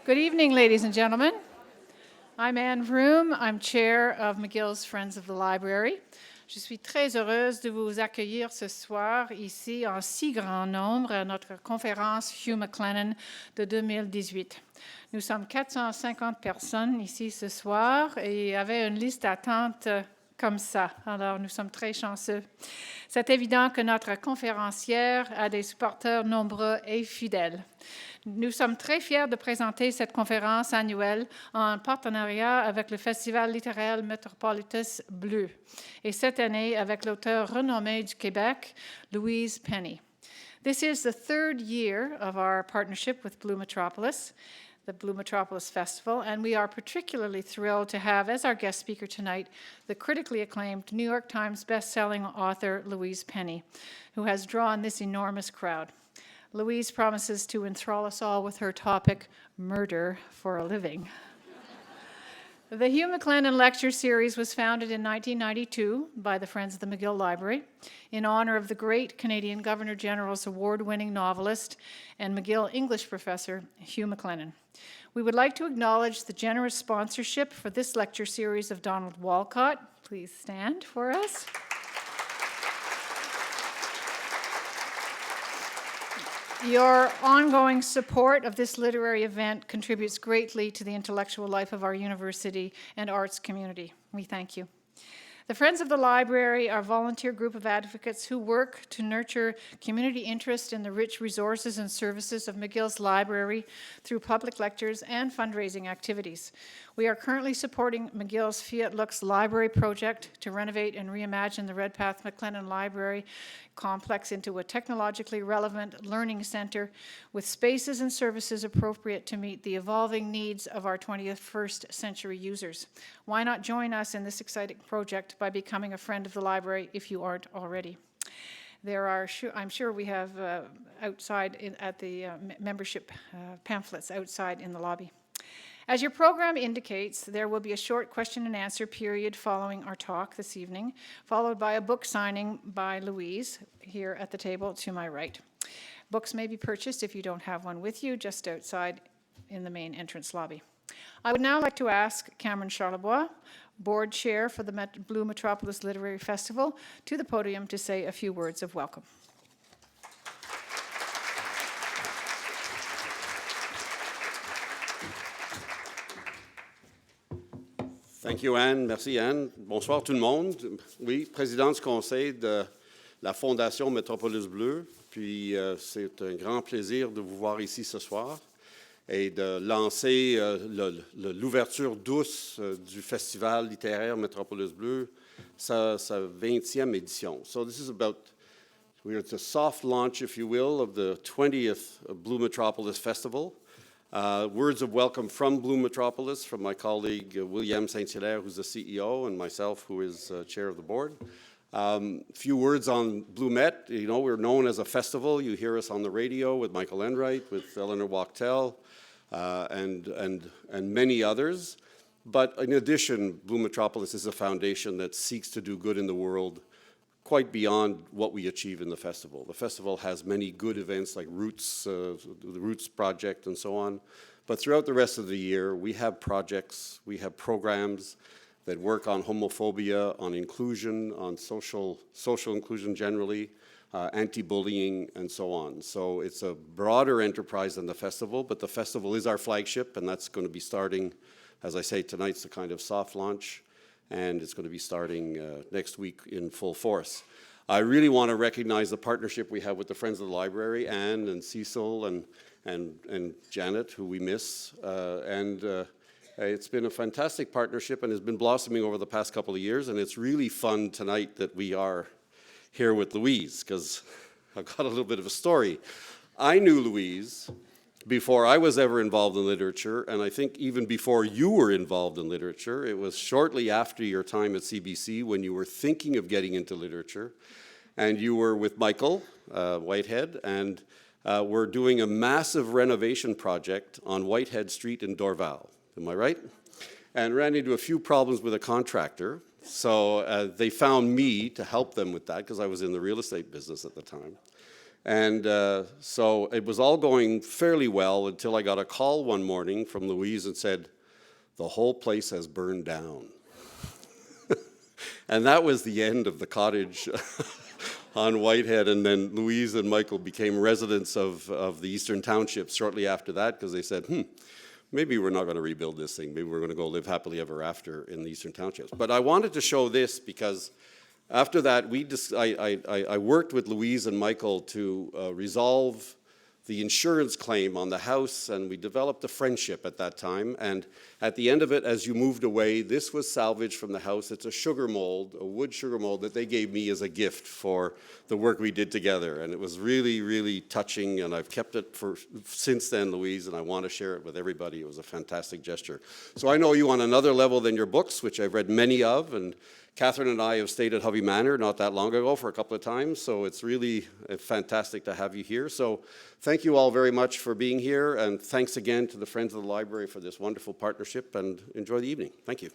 Good evening, ladies and gentlemen. I'm Anne Vroom. I'm chair of McGill's Friends of the Library. Je suis très heureuse de vous accueillir ce soir ici en si grand nombre à notre conférence Hugh MacLennan de 2018. Nous sommes 450 personnes ici ce soir et il y avait une liste d'attente comme ça. Alors, nous sommes très chanceux. C'est évident que notre conférencière a des supporters nombreux et fidèles. Nous sommes très fiers de présenter cette conférence annuelle en partenariat avec le festival littéraire Metropolis Bleu et cette année avec l'auteur renommé du Québec, Louise Penny. This is the third year of our partnership with Blue Metropolis, the Blue Metropolis Festival, and we are particularly thrilled to have as our guest speaker tonight the critically acclaimed New York Times best-selling author Louise Penny, who has drawn this enormous crowd. Louise promises to enthrall us all with her topic, murder for a living. The Hugh MacLennan Lecture series was founded in 1992 by the Friends of the McGill Library in honor of the great Canadian Governor-General's award-winning novelist and McGill English professor, Hugh MacLennan. We would like to acknowledge the generous sponsorship for this lecture series of Donald Walcott. Please stand for us. Your ongoing support of this literary event contributes greatly to the intellectual life of our university and arts community. We thank you. The Friends of the Library are a volunteer group of advocates who work to nurture community interest in the rich resources and services of McGill's library through public lectures and fundraising activities. We are currently supporting McGill's Fiat Lux Library project to renovate and reimagine the Redpath MacLennan Library complex into a technologically relevant learning center with spaces and services appropriate to meet the evolving needs of our 21st century users. Why not join us in this exciting project by becoming a friend of the library if you aren't already? There are, I'm sure we have outside at the membership pamphlets outside in the lobby. As your program indicates, there will be a short question and answer period following our talk this evening, followed by a book signing by Louise here at the table to my right. Books may be purchased if you don't have one with you, just outside in the main entrance lobby. I would now like to ask Cameron Charlebois, board chair for the Blue Metropolis Literary Festival, to the podium to say a few words of welcome. Thank you, Anne. Merci, Anne. Bonsoir tout le monde. Oui, président du conseil de la Fondation Metropolis Bleu. Puis, c'est un grand plaisir de vous voir ici ce soir et de lancer l'ouverture douce du festival littéraire Metropolis Bleu, sa 20e édition. So this is it's a soft launch, if you will, of the 20th Blue Metropolis Festival. Words of welcome from Blue Metropolis, from my colleague William Saint-Hilaire, who's the CEO, and myself, who is chair of the board. Few words on Blue Met. You know, we're known as a festival. You hear us on the radio with Michael Enright, with Eleanor Wachtel, and many others. But in addition, Blue Metropolis is a foundation that seeks to do good in the world quite beyond what we achieve in the festival. The festival has many good events like Roots, the Roots Project and so on. But throughout the rest of the year, we have projects, we have programs that work on homophobia, on inclusion, on social inclusion generally, anti-bullying, and so on. So it's a broader enterprise than the festival, but the festival is our flagship, and that's going to be starting, as I say, tonight's the kind of soft launch, and it's going to be starting next week in full force. I really want to recognize the partnership we have with the Friends of the Library, Anne and Cecil and Janet, who we miss. It's been a fantastic partnership and has been blossoming over the past couple of years, and it's really fun tonight that we are here with Louise, because I've got a little bit of a story. I knew Louise before I was ever involved in literature, and I think even before you were involved in literature. It was shortly after your time at CBC when you were thinking of getting into literature, and you were with Michael Whitehead, and we're doing a massive renovation project on Whitehead Street in Dorval. Am I right? And ran into a few problems with a contractor, so they found me to help them with that because I was in the real estate business at the time. And so it was all going fairly well until I got a call one morning from Louise and said, the whole place has burned down. And that was the end of the cottage on Whitehead. And then Louise and Michael became residents of the Eastern Townships shortly after that, because they said, maybe we're not going to rebuild this thing. Maybe we're going to go live happily ever after in the Eastern Townships. But I wanted to show this because after that, I worked with Louise and Michael to resolve the insurance claim on the house, and we developed a friendship at that time. And at the end of it, as you moved away, this was salvaged from the house. It's a sugar mold, a wood sugar mold that they gave me as a gift for the work we did together. And it was really, really touching, and I've kept it since then, Louise, and I want to share it with everybody. It was a fantastic gesture. So I know you on another level than your books, which I've read many of, and Catherine and I have stayed at Hovey Manor not that long ago for a couple of times, so it's really fantastic to have you here. So thank you all very much for being here, and thanks again to the Friends of the Library for this wonderful partnership, and enjoy the evening. Thank you.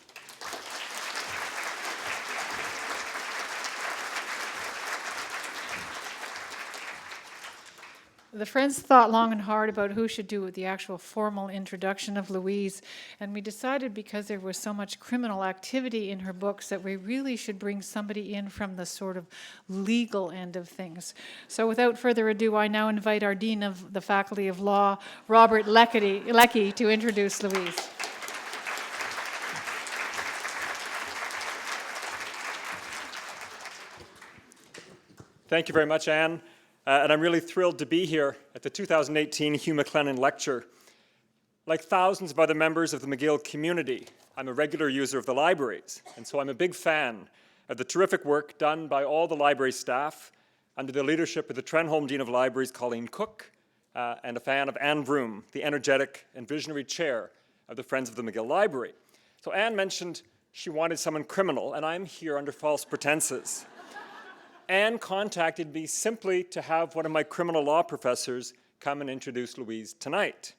The Friends thought long and hard about who should do the actual formal introduction of Louise, and we decided because there was so much criminal activity in her books that we really should bring somebody in from the sort of legal end of things. So without further ado, I now invite our Dean of the Faculty of Law, Robert Leckie, to introduce Louise. Thank you very much, Anne. And I'm really thrilled to be here at the 2018 Hugh MacLennan Lecture. Like thousands of other members of the McGill community, I'm a regular user of the libraries, and so I'm a big fan of the terrific work done by all the library staff under the leadership of the Trenholm Dean of Libraries, Colleen Cook, and a fan of Anne Vroom, the energetic and visionary chair of the Friends of the McGill Library. So Anne mentioned she wanted someone criminal, and I'm here under false pretenses. Anne contacted me simply to have one of my criminal law professors come and introduce Louise tonight.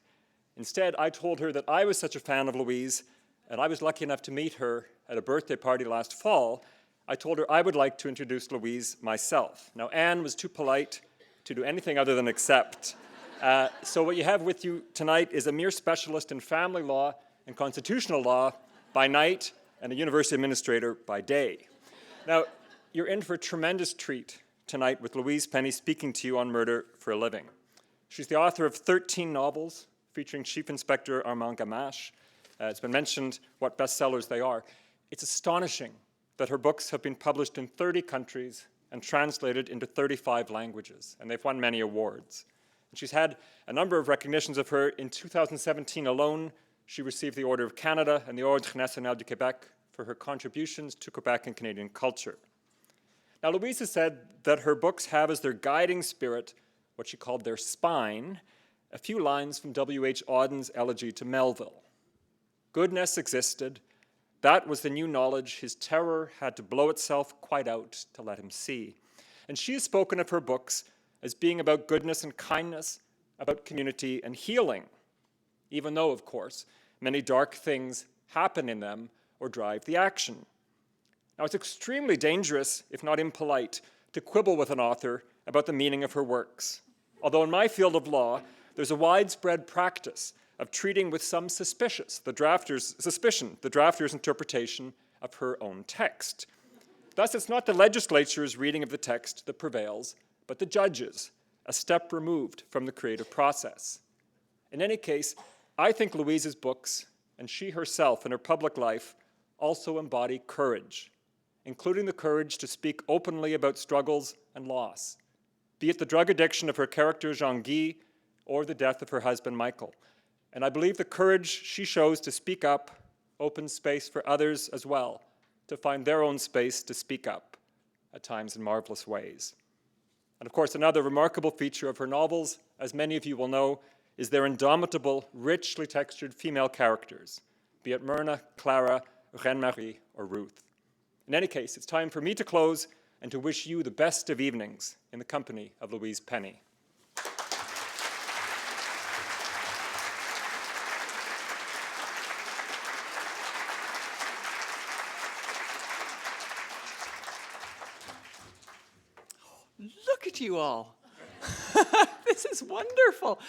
Instead, I told her that I was such a fan of Louise, and I was lucky enough to meet her at a birthday party last fall. I told her I would like to introduce Louise myself. Now, Anne was too polite to do anything other than accept. So what you have with you tonight is a mere specialist in family law and constitutional law by night and a university administrator by day. Now, you're in for a tremendous treat tonight with Louise Penny speaking to you on murder for a living. She's the author of 13 novels featuring Chief Inspector Armand Gamache. It's been mentioned what bestsellers they are. It's astonishing that her books have been published in 30 countries and translated into 35 languages, and they've won many awards. And she's had a number of recognitions of her. In 2017 alone, she received the Order of Canada and the Ordre national du Québec for her contributions to Quebec and Canadian culture. Now, Louise has said that her books have as their guiding spirit, what she called their spine, a few lines from W.H. Auden's elegy to Melville. Goodness existed. That was the new knowledge his terror had to blow itself quite out to let him see. And she has spoken of her books as being about goodness and kindness, about community and healing, even though, of course, many dark things happen in them or drive the action. Now, it's extremely dangerous, if not impolite, to quibble with an author about the meaning of her works. Although in my field of law, there's a widespread practice of treating with some suspicion the drafter's interpretation of her own text. Thus, it's not the legislature's reading of the text that prevails, but the judge's, a step removed from the creative process. In any case, I think Louise's books, and she herself in her public life, also embody courage, including the courage to speak openly about struggles and loss, be it the drug addiction of her character Jean-Guy or the death of her husband Michael. And I believe the courage she shows to speak up opens space for others as well to find their own space to speak up, at times in marvelous ways. And of course, another remarkable feature of her novels, as many of you will know, is their indomitable, richly textured female characters, be it Myrna, Clara, Reine-Marie, or Ruth. In any case, it's time for me to close and to wish you the best of evenings in the company of Louise Penny. Look at you all. This is wonderful.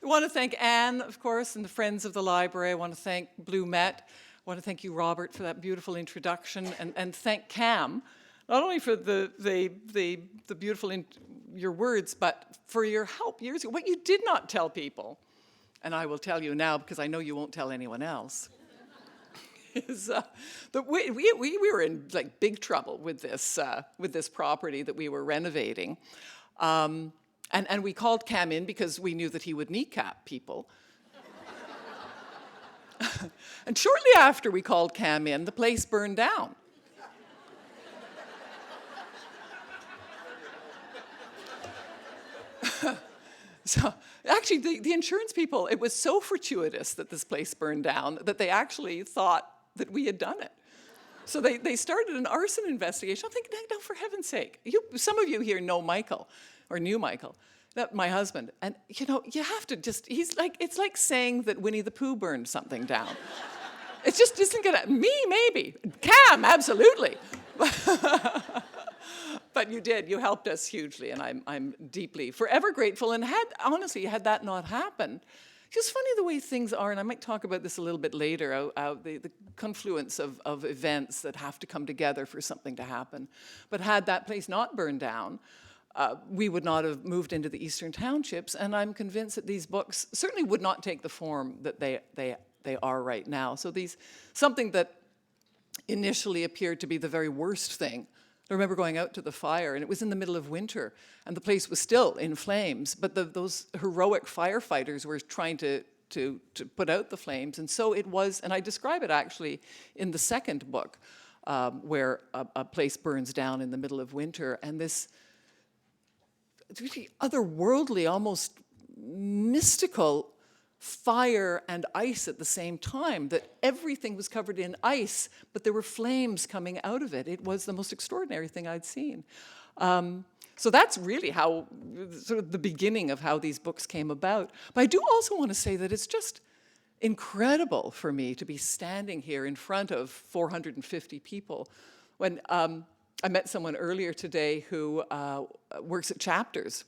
I want to thank Anne, of course, and the Friends of the Library. I want to thank Blue Met. I want to thank you, Robert, for that beautiful introduction, and thank Cam, not only for the beautiful your words, but for your help years ago. What you did not tell people, and I will tell you now because I know you won't tell anyone else, is that we were in like big trouble with this property that we were renovating. And we called Cam in because we knew that he would kneecap people. And shortly after we called Cam in, the place burned down. So actually, the insurance people, it was so fortuitous that this place burned down that they actually thought that we had done it. So they started an arson investigation. I'm thinking, no, for heaven's sake. Some of you here know Michael, or knew Michael, my husband. And, you have to just, it's like saying that Winnie the Pooh burned something down. It just isn't gonna, me, maybe. Cam, absolutely. But you did, you helped us hugely, and I'm deeply, forever grateful. And honestly, had that not happened, it's funny the way things are, and I might talk about this a little bit later, the confluence of events that have to come together for something to happen. But had that place not burned down, we would not have moved into the Eastern Townships, and I'm convinced that these books certainly would not take the form that they are right now. So something that initially appeared to be the very worst thing. I remember going out to the fire, and it was in the middle of winter, and the place was still in flames, but those heroic firefighters were trying to put out the flames, and so it was, and I describe it actually in the second book, where a place burns down in the middle of winter, and this really otherworldly, almost mystical fire and ice at the same time, that everything was covered in ice, but there were flames coming out of it. It was the most extraordinary thing I'd seen. So that's really how, sort of the beginning of how these books came about. But I do also want to say that it's just incredible for me to be standing here in front of 450 people. When I met someone earlier today who works at Chapters.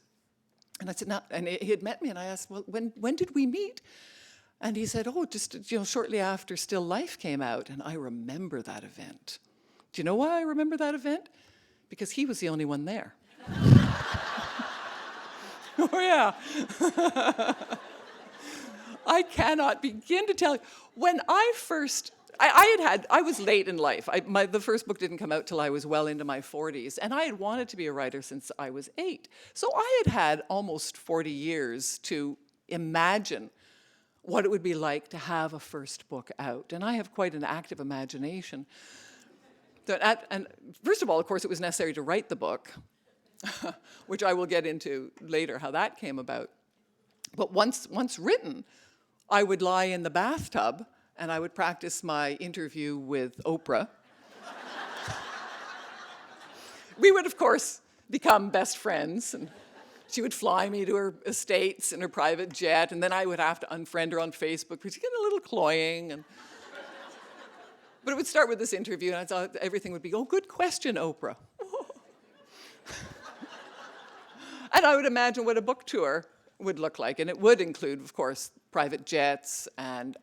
And I said, no, and he had met me, and I asked, well, when did we meet? And he said, oh, just shortly after Still Life came out. And I remember that event. Do you know why I remember that event? Because he was the only one there. Oh, yeah. I cannot begin to tell you. When I first, I was late in life. The first book didn't come out till I was well into my 40s, and I had wanted to be a writer since I was 8. So I had almost 40 years to imagine what it would be like to have a first book out, and I have quite an active imagination. And first of all, of course, it was necessary to write the book, which I will get into later, how that came about. But once written, I would lie in the bathtub and I would practice my interview with Oprah. We would, of course, become best friends, and she would fly me to her estates in her private jet, and then I would have to unfriend her on Facebook because she's getting a little cloying. But it would start with this interview, and I thought everything would be, oh, good question, Oprah. And I would imagine what a book tour would look like, and it would include, of course, private jets and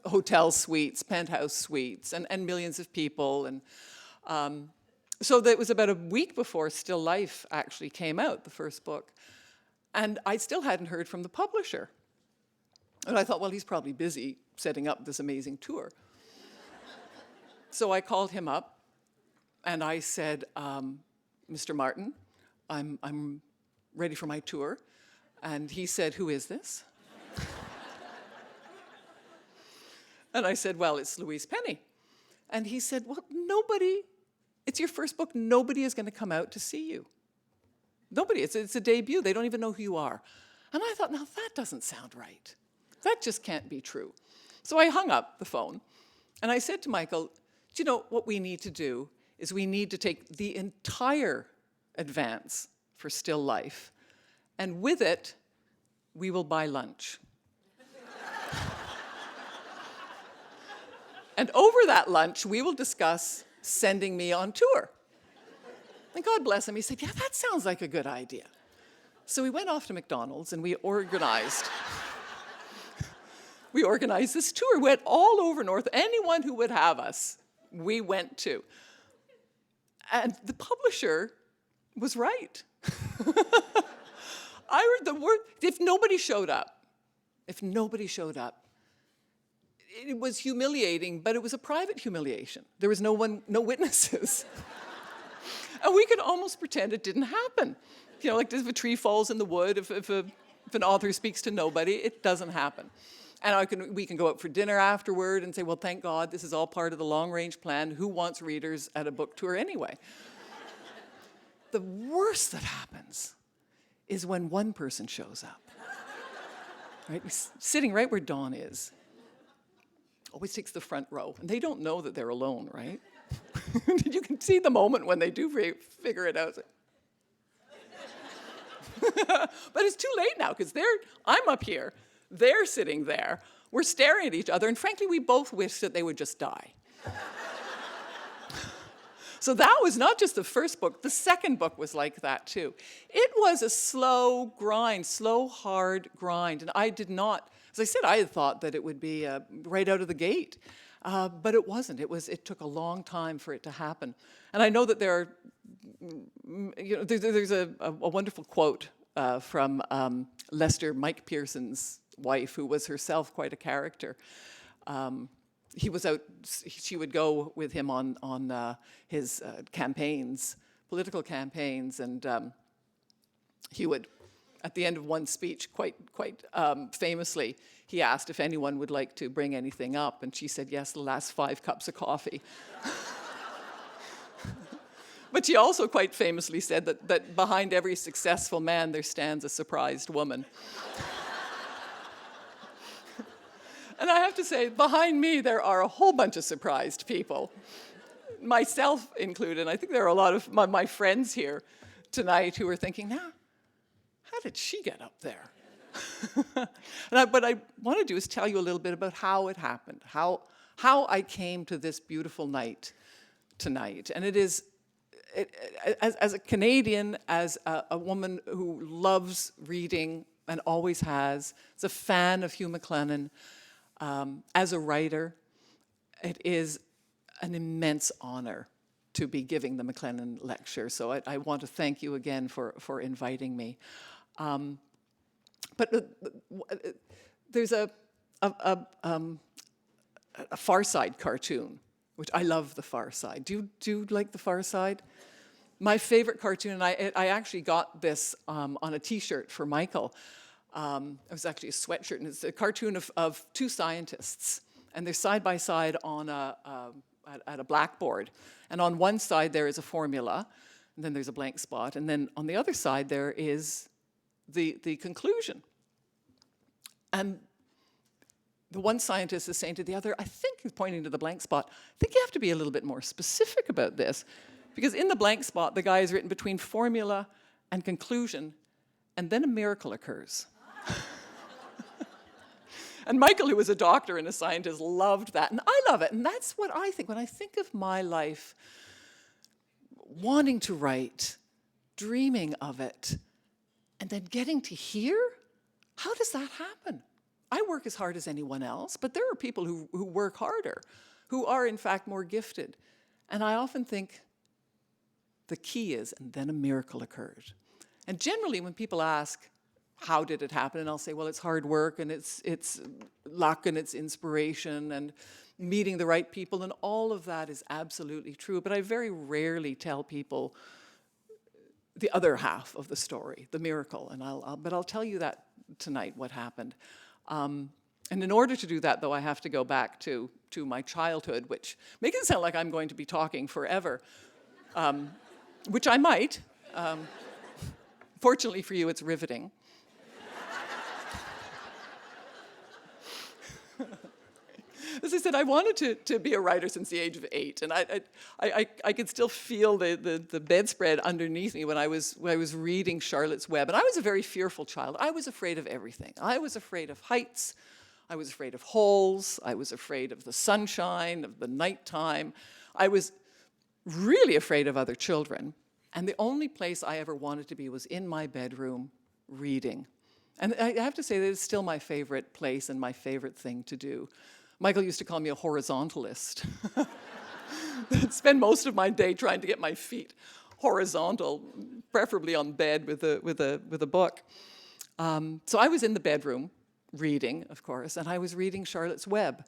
hotel suites, penthouse suites, and millions of people. And so that was about a week before Still Life actually came out, the first book. And I still hadn't heard from the publisher. And I thought, well, he's probably busy setting up this amazing tour. So I called him up, and I said, Mr. Martin, I'm ready for my tour. And he said, who is this? And I said, well, it's Louise Penny. And he said, well, it's your first book, nobody is going to come out to see you. Nobody, it's a debut, they don't even know who you are. And I thought, now that doesn't sound right. That just can't be true. So I hung up the phone, and I said to Michael, do you know what we need to do is we need to take the entire advance for Still Life, and with it, we will buy lunch. And over that lunch, we will discuss sending me on tour. And God bless him, he said, yeah, that sounds like a good idea. So we went off to McDonald's and we organized this tour. We went all over North. Anyone who would have us, we went to. And the publisher was right. I heard the word, if nobody showed up, it was humiliating, but it was a private humiliation. There was no witnesses. And we could almost pretend it didn't happen. You know, like if a tree falls in the wood, if an author speaks to nobody, it doesn't happen. And we can go out for dinner afterward and say, well, thank God, this is all part of the long-range plan. Who wants readers at a book tour anyway? The worst that happens is when one person shows up. Right? Sitting right where Dawn is. Always takes the front row. And they don't know that they're alone, right? You can see the moment when they do figure it out. But it's too late now, because I'm up here. They're sitting there. We're staring at each other. And frankly, we both wish that they would just die. So that was not just the first book. The second book was like that, too. It was a slow grind, slow, hard grind. And I did not, as I said, I had thought that it would be right out of the gate. But it wasn't. It took a long time for it to happen. And I know that there's a wonderful quote from Lester Mike Pearson's wife, who was herself quite a character. She would go with him on his campaigns, political campaigns, and he would, at the end of one speech, quite famously, he asked if anyone would like to bring anything up, and she said, yes, the last 5 cups of coffee. But she also quite famously said that behind every successful man there stands a surprised woman. And I have to say, behind me there are a whole bunch of surprised people, myself included. I think there are a lot of my friends here tonight who are thinking, now, how did she get up there? What I want to do is tell you a little bit about how it happened, how I came to this beautiful night tonight. And it is, as a Canadian, as a woman who loves reading and always has, as a fan of Hugh MacLennan, as a writer, it is an immense honor to be giving the MacLennan Lecture. So I want to thank you again for inviting me. But there's a Far Side cartoon, which I love. The Far Side. Do you like the Far Side? My favorite cartoon, and I actually got this on a T-shirt for Michael. It was actually a sweatshirt, and it's a cartoon of 2 scientists, and they're side by side on at a blackboard. And on one side there is a formula, and then there's a blank spot, and then on the other side there is the conclusion. And the one scientist is saying to the other, I think, he's pointing to the blank spot, I think you have to be a little bit more specific about this, because in the blank spot the guy has written between formula and conclusion, and then a miracle occurs. And Michael, who was a doctor and a scientist, loved that. And I love it. And that's what I think. When I think of my life, wanting to write, dreaming of it, and then getting to here, how does that happen? I work as hard as anyone else, but there are people who work harder, who are in fact more gifted. And I often think the key is, and then a miracle occurred. And generally when people ask, how did it happen? And I'll say, well, it's hard work, and it's luck, and it's inspiration, and meeting the right people, and all of that is absolutely true. But I very rarely tell people the other half of the story, the miracle. And I'll tell you that tonight, what happened. And in order to do that, though, I have to go back to my childhood, which makes it sound like I'm going to be talking forever, which I might. Fortunately for you, it's riveting. As I said, I wanted to be a writer since the age of 8, and I could still feel the bedspread underneath me when I was reading Charlotte's Web. And I was a very fearful child. I was afraid of everything. I was afraid of heights. I was afraid of holes. I was afraid of the sunshine, of the nighttime. I was really afraid of other children. And the only place I ever wanted to be was in my bedroom reading. And I have to say that it's still my favorite place and my favorite thing to do. Michael used to call me a horizontalist. I'd spend most of my day trying to get my feet horizontal, preferably on bed with a book. So I was in the bedroom reading, of course, and I was reading Charlotte's Web.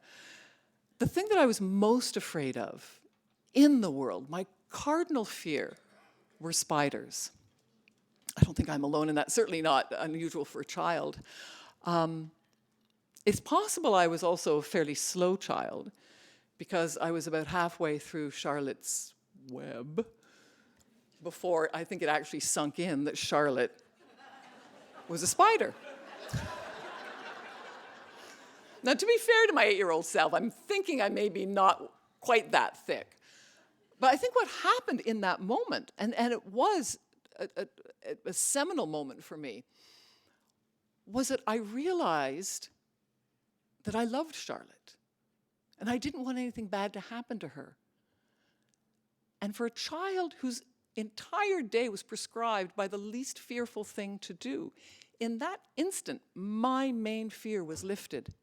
The thing that I was most afraid of in the world, my cardinal fear, were spiders. I don't think I'm alone in that, certainly not unusual for a child. It's possible I was also a fairly slow child because I was about halfway through Charlotte's Web before I think it actually sunk in that Charlotte was a spider. Now, to be fair to my 8-year-old self, I'm thinking I may be not quite that thick. But I think what happened in that moment, and it was a seminal moment for me, was that I realized that I loved Charlotte. And I didn't want anything bad to happen to her. And for a child whose entire day was prescribed by the least fearful thing to do, in that instant, my main fear was lifted.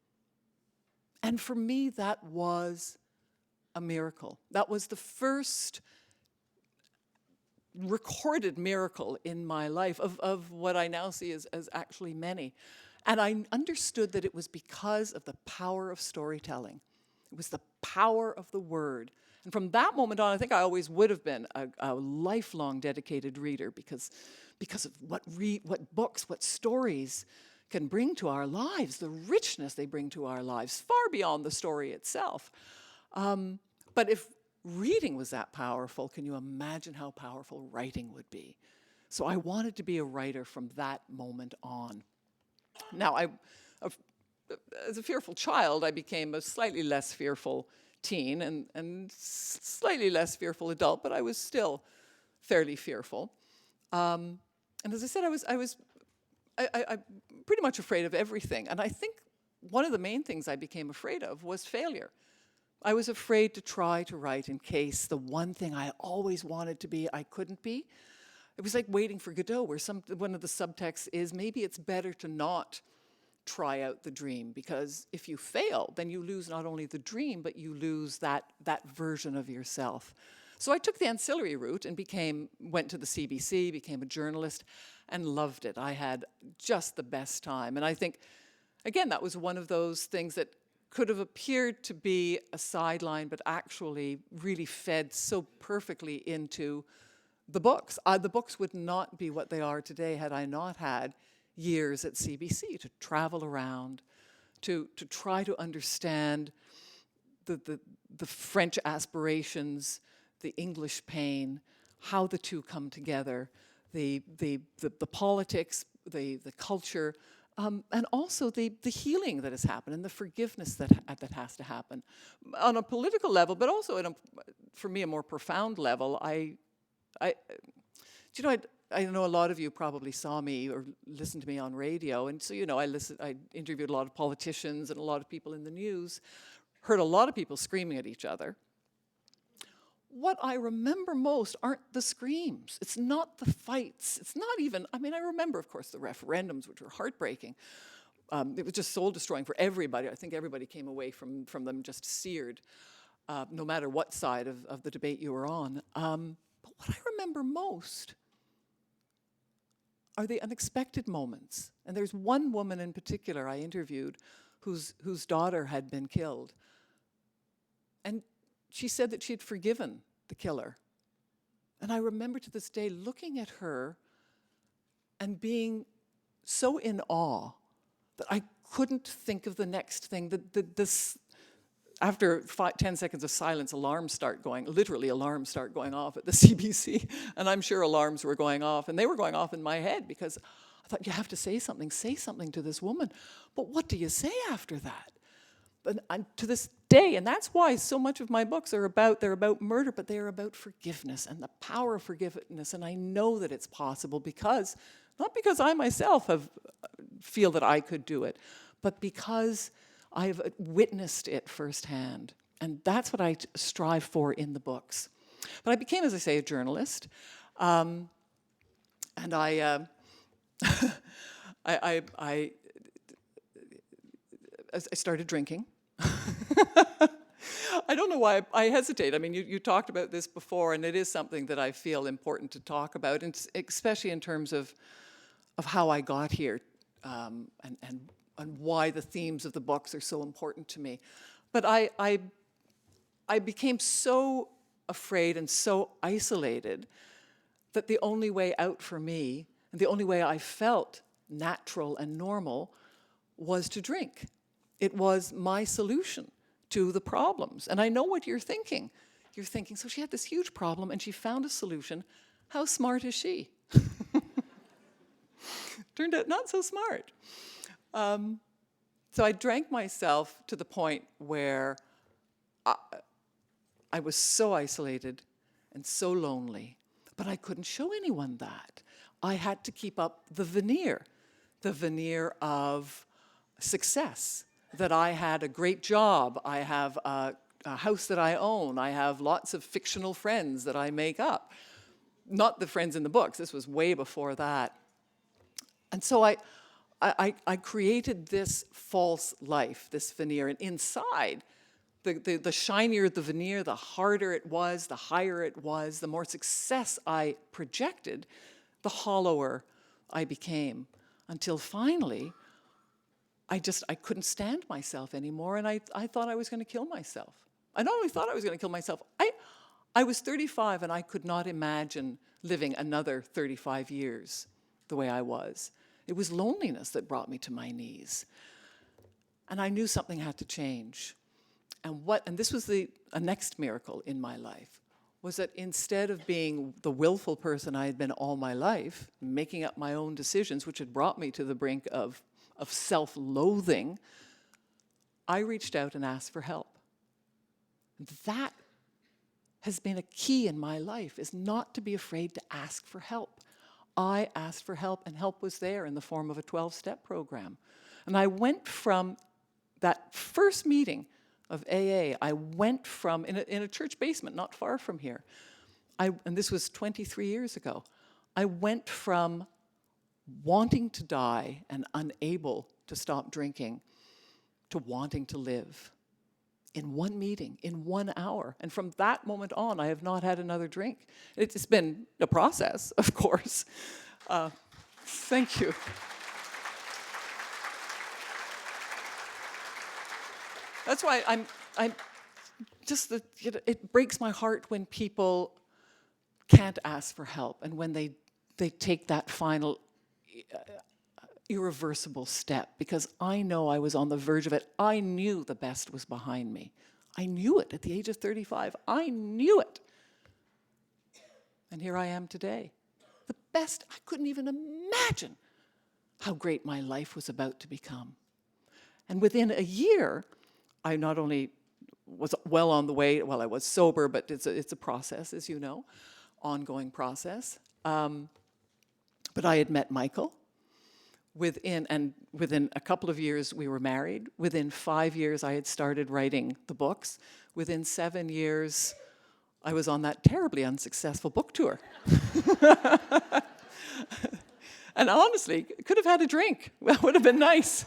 And for me, that was a miracle. That was the first recorded miracle in my life of what I now see as actually many. And I understood that it was because of the power of storytelling. It was the power of the word. And from that moment on, I think I always would have been a lifelong dedicated reader because of what books, what stories can bring to our lives, the richness they bring to our lives, far beyond the story itself. But if reading was that powerful, can you imagine how powerful writing would be? So I wanted to be a writer from that moment on. Now, as a fearful child, I became a slightly less fearful teen and slightly less fearful adult, but I was still fairly fearful. And as I said, I was pretty much afraid of everything. And I think one of the main things I became afraid of was failure. I was afraid to try to write in case the one thing I always wanted to be, I couldn't be. It was like Waiting for Godot, where one of the subtexts is maybe it's better to not try out the dream, because if you fail, then you lose not only the dream, but you lose that version of yourself. So I took the ancillary route and went to the CBC, became a journalist, and loved it. I had just the best time. And I think, again, that was one of those things that could have appeared to be a sideline, but actually really fed so perfectly into the books. The books would not be what they are today had I not had years at CBC to travel around, to try to understand the French aspirations, the English pain, how the two come together, the politics, the culture, and also the healing that has happened and the forgiveness that has to happen on a political level, but also for me a more profound level. I know a lot of you probably saw me or listened to me on radio, and so I interviewed a lot of politicians and a lot of people in the news, heard a lot of people screaming at each other. What I remember most aren't the screams. It's not the fights. It's not even, I remember, of course, the referendums, which were heartbreaking. It was just soul-destroying for everybody. I think everybody came away from them just seared, no matter what side of the debate you were on. But what I remember most are the unexpected moments. And there's one woman in particular I interviewed whose daughter had been killed. And she said that she had forgiven the killer. And I remember to this day looking at her and being so in awe that I couldn't think of the next thing. After 10 seconds of silence, alarms start going off at the CBC. And I'm sure alarms were going off. And they were going off in my head because I thought, you have to say something to this woman. But what do you say after that? And to this day, and that's why so much of my books they're about murder, but they are about forgiveness and the power of forgiveness. And I know that it's possible not because I myself feel that I could do it, but because I've witnessed it firsthand. And that's what I strive for in the books. But I became, as I say, a journalist. And I I started drinking. I don't know why I hesitate. I mean, you talked about this before, and it is something that I feel important to talk about, and especially in terms of how I got here, and why the themes of the books are so important to me. But I became so afraid and so isolated that the only way out for me, and the only way I felt natural and normal, was to drink. It was my solution to the problems. And I know what you're thinking. You're thinking, so she had this huge problem and she found a solution. How smart is she? Turned out not so smart. So I drank myself to the point where I was so isolated and so lonely, but I couldn't show anyone that. I had to keep up the veneer of success, that I had a great job, I have a house that I own, I have lots of fictional friends that I make up. Not the friends in the books, this was way before that. And so I created this false life, this veneer, and inside, the shinier the veneer, the harder it was, the higher it was, the more success I projected, the hollower I became, until finally, I couldn't stand myself anymore, and I thought I was going to kill myself. I not only thought I was going to kill myself, I was 35, and I could not imagine living another 35 years the way I was. It was loneliness that brought me to my knees. And I knew something had to change. And this was a next miracle in my life, was that instead of being the willful person I had been all my life, making up my own decisions, which had brought me to the brink of self-loathing, I reached out and asked for help. That has been a key in my life, is not to be afraid to ask for help. I asked for help, and help was there in the form of a 12-step program. And I went from that first meeting of AA, I went from, in a church basement not far from here, and this was 23 years ago, I went from wanting to die and unable to stop drinking to wanting to live in one meeting, in 1 hour. And from that moment on, I have not had another drink. It's been a process, of course. Thank you. That's why I'm just, it breaks my heart when people can't ask for help, and when they take that final irreversible step, because I know I was on the verge of it. I knew the best was behind me. I knew it at the age of 35. I knew it. And here I am today. The best, I couldn't even imagine how great my life was about to become. And within a year, I not only was well on the way, well, I was sober, but it's a process, as you know, ongoing process. But I had met Michael. Within a couple of years, we were married. Within 5 years, I had started writing the books. Within 7 years, I was on that terribly unsuccessful book tour. And honestly, could have had a drink. That would have been nice.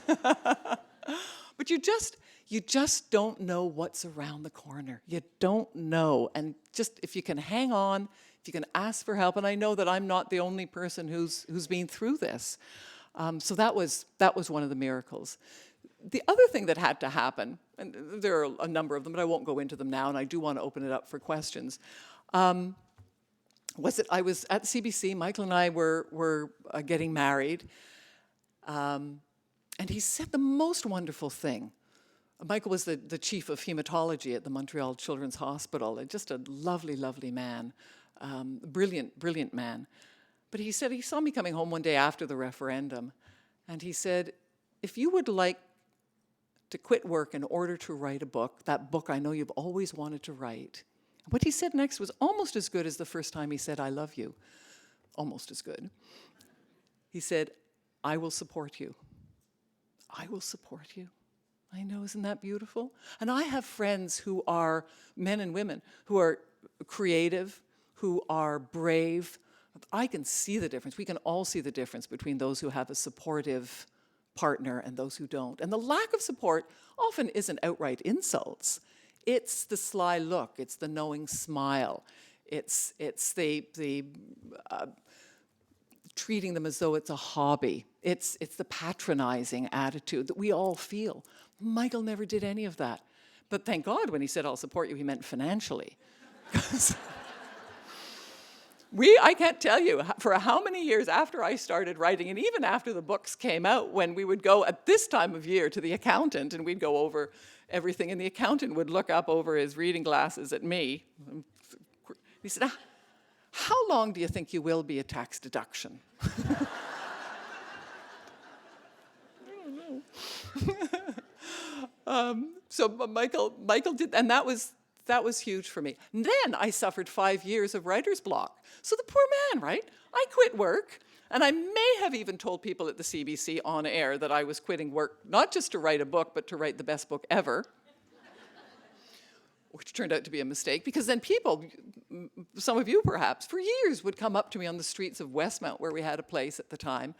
But you just don't know what's around the corner. You don't know. And just if you can hang on, if you can ask for help, and I know that I'm not the only person who's been through this. So that was one of the miracles. The other thing that had to happen, and there are a number of them, but I won't go into them now, and I do want to open it up for questions, was that I was at CBC, Michael and I were getting married, and he said the most wonderful thing. Michael was the chief of hematology at the Montreal Children's Hospital, and just a lovely, lovely man, brilliant, brilliant man. But he said he saw me coming home one day after the referendum, and he said, if you would like to quit work in order to write a book, that book I know you've always wanted to write. What he said next was almost as good as the first time he said, I love you. Almost as good. He said, I will support you. I will support you. I know, isn't that beautiful? And I have friends who are men and women who are creative, who are brave, I can see the difference. We can all see the difference between those who have a supportive partner and those who don't. And the lack of support often isn't outright insults. It's the sly look. It's the knowing smile. It's the treating them as though it's a hobby. It's the patronizing attitude that we all feel. Michael never did any of that. But thank God when he said, I'll support you, he meant financially. I can't tell you for how many years after I started writing, and even after the books came out, when we would go at this time of year to the accountant and we'd go over everything, and the accountant would look up over his reading glasses at me. He said, how long do you think you will be a tax deduction? I don't know. So Michael did, and that was huge for me. And then I suffered 5 years of writer's block. So the poor man, right? I quit work, and I may have even told people at the CBC on air that I was quitting work, not just to write a book, but to write the best book ever, which turned out to be a mistake, because then people, some of you perhaps, for years would come up to me on the streets of Westmount, where we had a place at the time,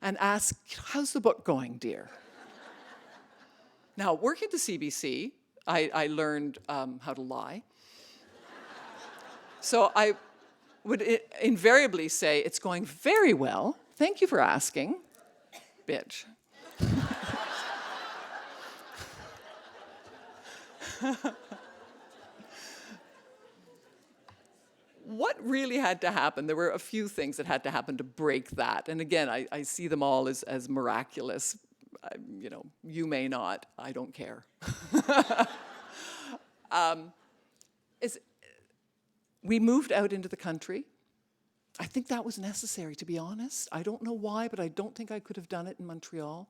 and ask, how's the book going, dear? Now, working at the CBC, I learned how to lie. So I would invariably say, it's going very well. Thank you for asking, bitch. What really had to happen, there were a few things that had to happen to break that. And again, I see them all as miraculous. You may not, I don't care. We moved out into the country. I think that was necessary, to be honest. I don't know why, but I don't think I could have done it in Montreal.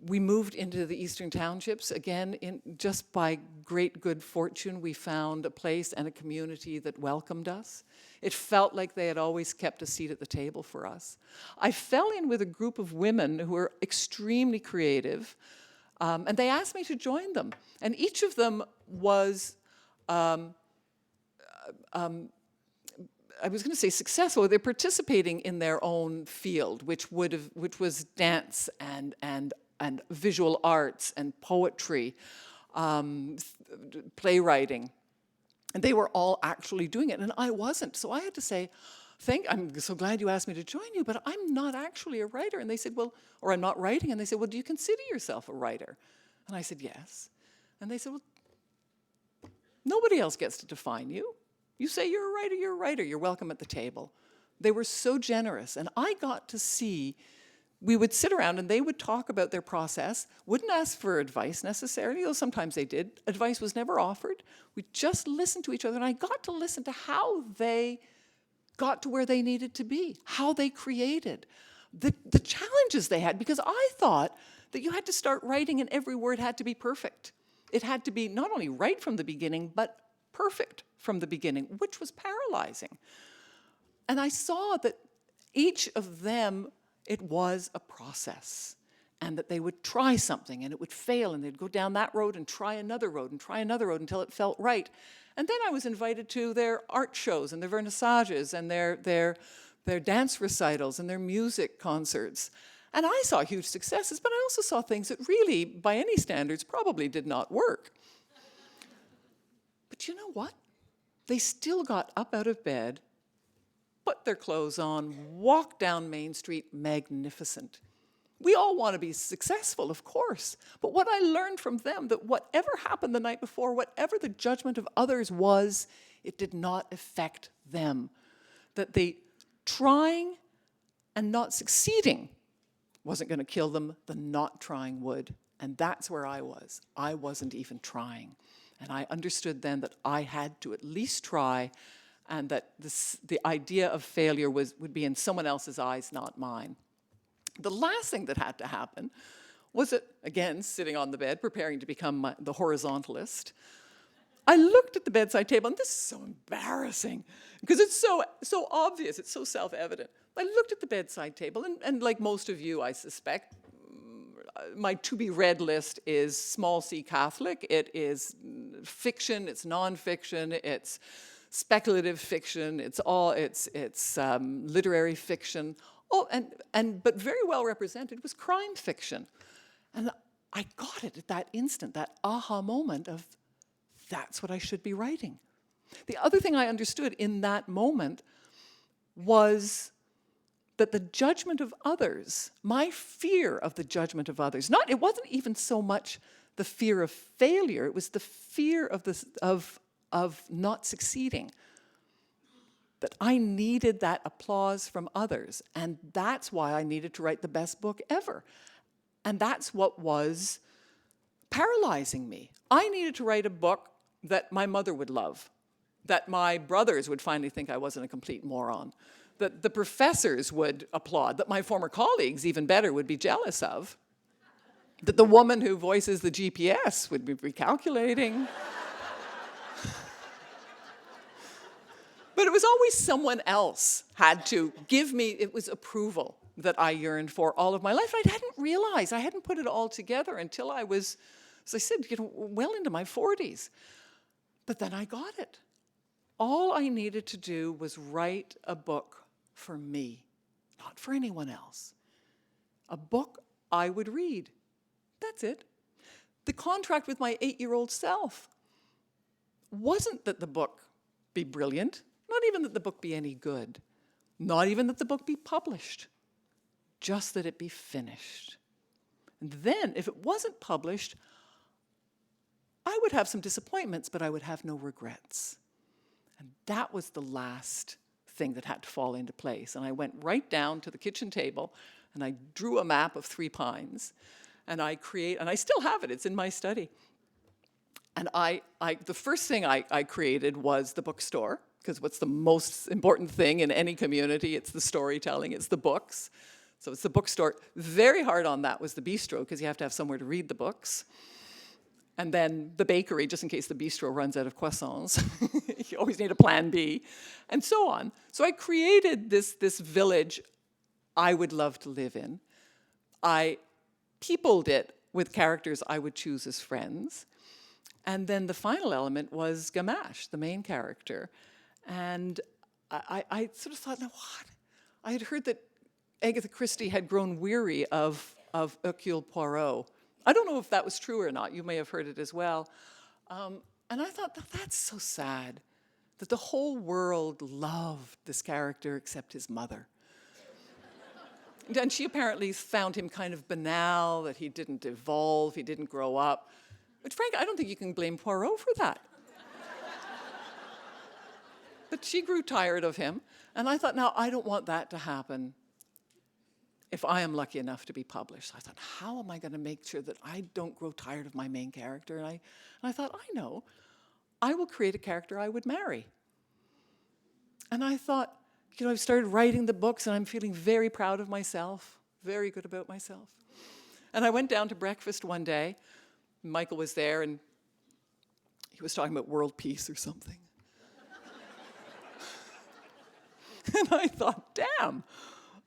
We moved into the Eastern Townships. Again, just by great good fortune, we found a place and a community that welcomed us. It felt like they had always kept a seat at the table for us. I fell in with a group of women who were extremely creative, and they asked me to join them. And each of them was, I was going to say successful. They're participating in their own field, which was dance and visual arts and poetry, playwriting. And they were all actually doing it, and I wasn't. So I had to say, I'm so glad you asked me to join you, but I'm not actually a writer. And they said, well, or I'm not writing. And they said, well, do you consider yourself a writer? And I said, yes. And they said, well, nobody else gets to define you. You say you're a writer, you're a writer. You're welcome at the table. They were so generous, and I got to see. We would sit around and they would talk about their process, wouldn't ask for advice necessarily, though sometimes they did. Advice was never offered. We just listened to each other, and I got to listen to how they got to where they needed to be, how they created, the challenges they had, because I thought that you had to start writing and every word had to be perfect. It had to be not only right from the beginning, but perfect from the beginning, which was paralyzing. And I saw that each of them, it was a process, and that they would try something and it would fail, and they'd go down that road and try another road and try another road until it felt right. And then I was invited to their art shows and their vernissages and their dance recitals and their music concerts. And I saw huge successes, but I also saw things that really, by any standards, probably did not work. But you know what? They still got up out of bed, put their clothes on, walked down Main Street, magnificent. We all want to be successful, of course. But what I learned from them, that whatever happened the night before, whatever the judgment of others was, it did not affect them. That the trying and not succeeding wasn't going to kill them, the not trying would. And that's where I was. I wasn't even trying. And I understood then that I had to at least try, and that the idea of failure would be in someone else's eyes, not mine. The last thing that had to happen was that, again, sitting on the bed, preparing to become the horizontalist, I looked at the bedside table, and this is so embarrassing, because it's so obvious, it's so self-evident. I looked at the bedside table, and like most of you, I suspect, my to-be-read list is small c Catholic. It is fiction, it's nonfiction, it's speculative fiction, it's literary fiction, but very well represented was crime fiction. And I got it at that instant, that aha moment of, that's what I should be writing. The other thing I understood in that moment was that the judgment of others, my fear of the judgment of others, it wasn't even so much the fear of failure, it was the fear of not succeeding. That I needed that applause from others, and that's why I needed to write the best book ever. And that's what was paralyzing me. I needed to write a book that my mother would love, that my brothers would finally think I wasn't a complete moron, that the professors would applaud, that my former colleagues, even better, would be jealous of, that the woman who voices the GPS would be recalculating. But it was always someone else had to give me, it was approval that I yearned for all of my life. I hadn't realized, I hadn't put it all together until I was, as I said, well into my 40s. But then I got it. All I needed to do was write a book for me, not for anyone else. A book I would read. That's it. The contract with my 8-year-old self wasn't that the book be brilliant, not even that the book be any good, not even that the book be published, just that it be finished. And then, if it wasn't published, I would have some disappointments, but I would have no regrets. And that was the last thing that had to fall into place. And I went right down to the kitchen table, and I drew a map of 3 Pines, and I still have it, it's in my study. And the first thing I created was the bookstore, because what's the most important thing in any community? It's the storytelling, it's the books. So it's the bookstore. Very hard on that was the bistro, because you have to have somewhere to read the books. And then the bakery, just in case the bistro runs out of croissants. You always need a plan B, and so on. So I created this village I would love to live in. I peopled it with characters I would choose as friends. And then the final element was Gamache, the main character. And I sort of thought, now what? I had heard that Agatha Christie had grown weary of Hercule Poirot. I don't know if that was true or not. You may have heard it as well. And I thought, that's so sad, that the whole world loved this character except his mother. And she apparently found him kind of banal, that he didn't evolve, he didn't grow up. But frankly, I don't think you can blame Poirot for that. But she grew tired of him, and I thought, now, I don't want that to happen if I am lucky enough to be published. I thought, how am I going to make sure that I don't grow tired of my main character? And I thought, I know. I will create a character I would marry. And I thought, I've started writing the books, and I'm feeling very proud of myself, very good about myself. And I went down to breakfast one day. Michael was there, and he was talking about world peace or something. And I thought, damn,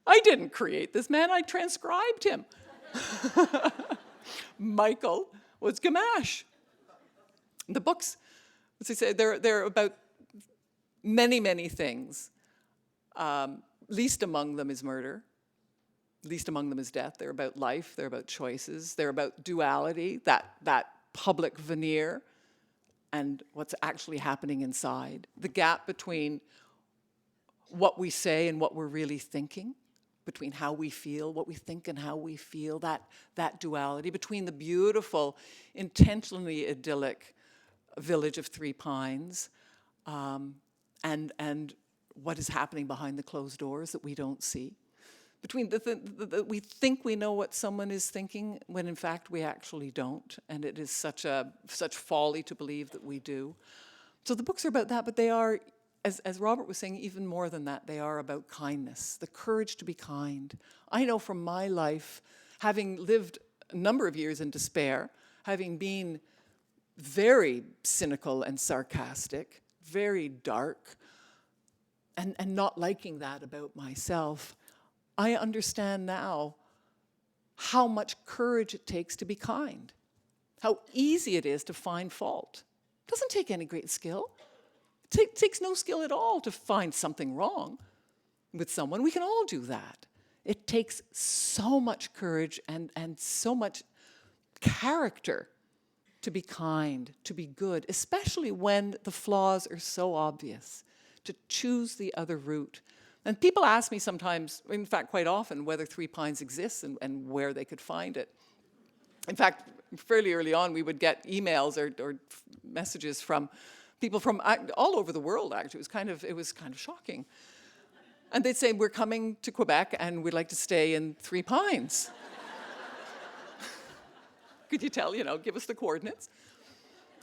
I didn't create this man, I transcribed him. Michael was Gamache. The books, as I say, they're about many, many things. Least among them is murder. Least among them is death. They're about life, they're about choices, they're about duality, that public veneer, and what's actually happening inside. The gap between what we say and what we're really thinking, between how we feel, what we think and how we feel, that duality, between the beautiful, intentionally idyllic village of 3 Pines and what is happening behind the closed doors that we don't see. Between we think we know what someone is thinking when in fact we actually don't, and it is such folly to believe that we do. So the books are about that, but they are, as Robert was saying, even more than that. They are about kindness, the courage to be kind. I know from my life, having lived a number of years in despair, having been very cynical and sarcastic, very dark, and not liking that about myself, I understand now how much courage it takes to be kind, how easy it is to find fault. It doesn't take any great skill. It takes no skill at all to find something wrong with someone. We can all do that. It takes so much courage and so much character to be kind, to be good, especially when the flaws are so obvious, to choose the other route. And people ask me sometimes, in fact, quite often, whether Three Pines exists and where they could find it. In fact, fairly early on, we would get emails or messages from people from all over the world, actually. It was kind of shocking. And they'd say, we're coming to Quebec and we'd like to stay in Three Pines. Could you tell, give us the coordinates?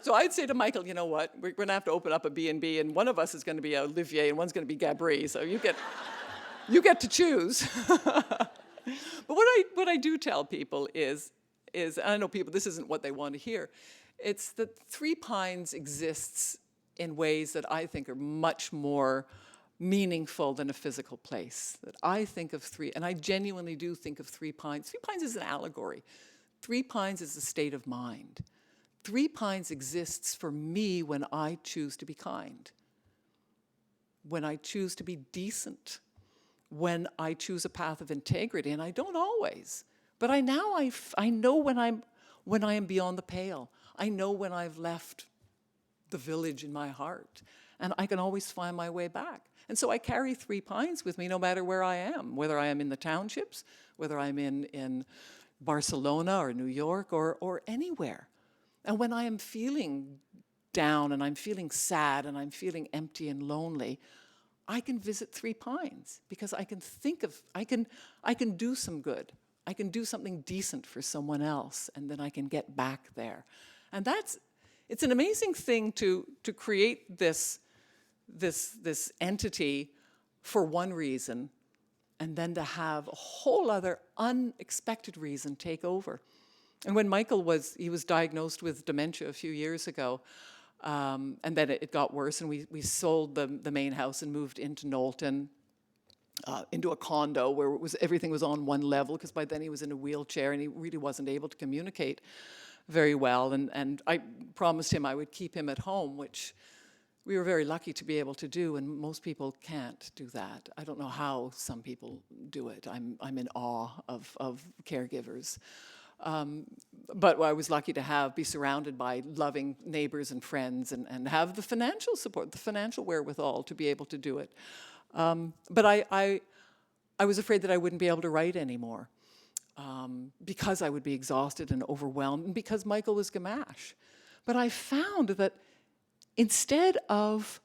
So I'd say to Michael, you know what, we're going to have to open up a B&B, and one of us is going to be Olivier and one's going to be Gabri, so you get to choose. But what I do tell people is, and I know people, this isn't what they want to hear, it's that Three Pines exists in ways that I think are much more meaningful than a physical place. That I think of and I genuinely do think of Three Pines. Three Pines is an allegory. Three Pines is a state of mind. Three Pines exists for me when I choose to be kind, when I choose to be decent, when I choose a path of integrity, and I don't always, but I know when I am beyond the pale. I know when I've left the village in my heart, and I can always find my way back. And so I carry Three Pines with me no matter where I am, whether I am in the townships, whether I'm in Barcelona or New York or anywhere. And when I am feeling down and I'm feeling sad and I'm feeling empty and lonely, I can visit Three Pines because I can do some good. I can do something decent for someone else, and then I can get back there. And it's an amazing thing to create this entity for one reason, and then to have a whole other unexpected reason take over. And when Michael was diagnosed with dementia a few years ago, and then it got worse, and we sold the main house and moved into Knowlton, into a condo where everything was on one level, because by then he was in a wheelchair and he really wasn't able to communicate very well. And I promised him I would keep him at home, which we were very lucky to be able to do, and most people can't do that. I don't know how some people do it. I'm in awe of caregivers. But I was lucky to be surrounded by loving neighbors and friends and have the financial support, the financial wherewithal to be able to do it. But I was afraid that I wouldn't be able to write anymore because I would be exhausted and overwhelmed, and because Michael was Gamache. But I found that instead of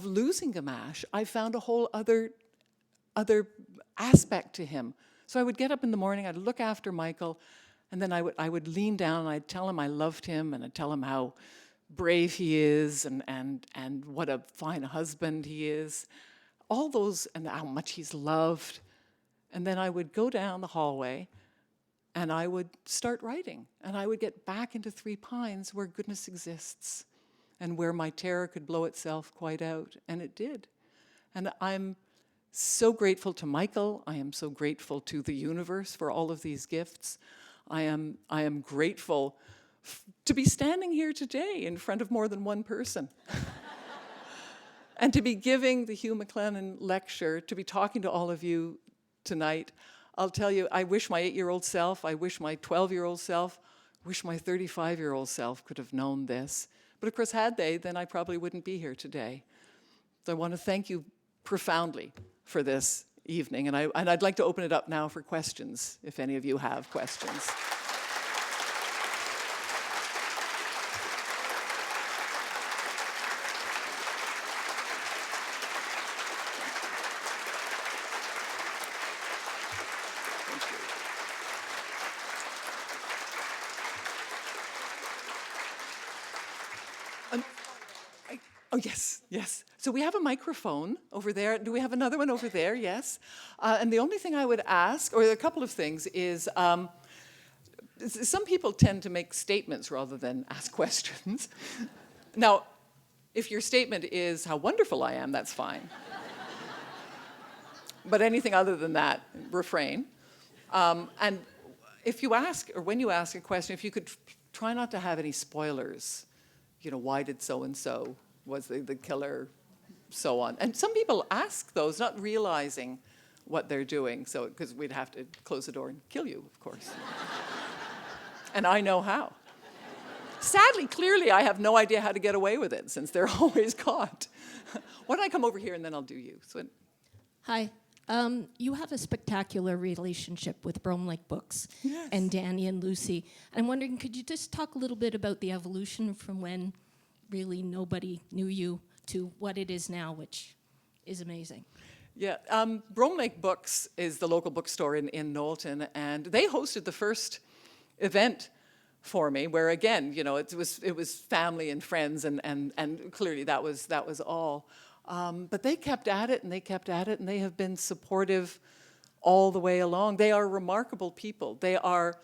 losing Gamache, I found a whole other aspect to him. So I would get up in the morning, I'd look after Michael, and then I would lean down and I'd tell him I loved him, and I'd tell him how brave he is and what a fine husband he is, all those, and how much he's loved. And then I would go down the hallway and I would start writing, and I would get back into Three Pines where goodness exists and where my terror could blow itself quite out, and it did. And I'm so grateful to Michael. I am so grateful to the universe for all of these gifts. I am grateful to be standing here today in front of more than one person. And to be giving the Hugh MacLennan Lecture, to be talking to all of you tonight. I'll tell you, I wish my 8-year-old self, I wish my 12-year-old self, wish my 35-year-old self could have known this. But of course, had they, then I probably wouldn't be here today. So I want to thank you profoundly for this evening, and I'd like to open it up now for questions, if any of you have questions. Oh, yes. So we have a microphone over there. Do we have another one over there? Yes. And the only thing I would ask, or a couple of things, is some people tend to make statements rather than ask questions. Now, if your statement is how wonderful I am, that's fine. But anything other than that, refrain. And if you ask, or when you ask a question, if you could try not to have any spoilers. why did so-and-so, was the killer, so on. And some people ask those, not realizing what they're doing, so because we'd have to close the door and kill you, of course. And I know how. Sadly, clearly, I have no idea how to get away with it, since they're always caught. Why don't I come over here, and then I'll do you. So, Hi. You have a spectacular relationship with Berlocq Books and Danny and Lucy. I'm wondering, could you just talk a little bit about the evolution from when really nobody knew you to what it is now, which is amazing? Yeah, Berlocq Books is the local bookstore in Knowlton, and they hosted the first event for me, where again, it was family and friends, and clearly that was all. But they kept at it, and they kept at it, and they have been supportive all the way along. They are remarkable people. They are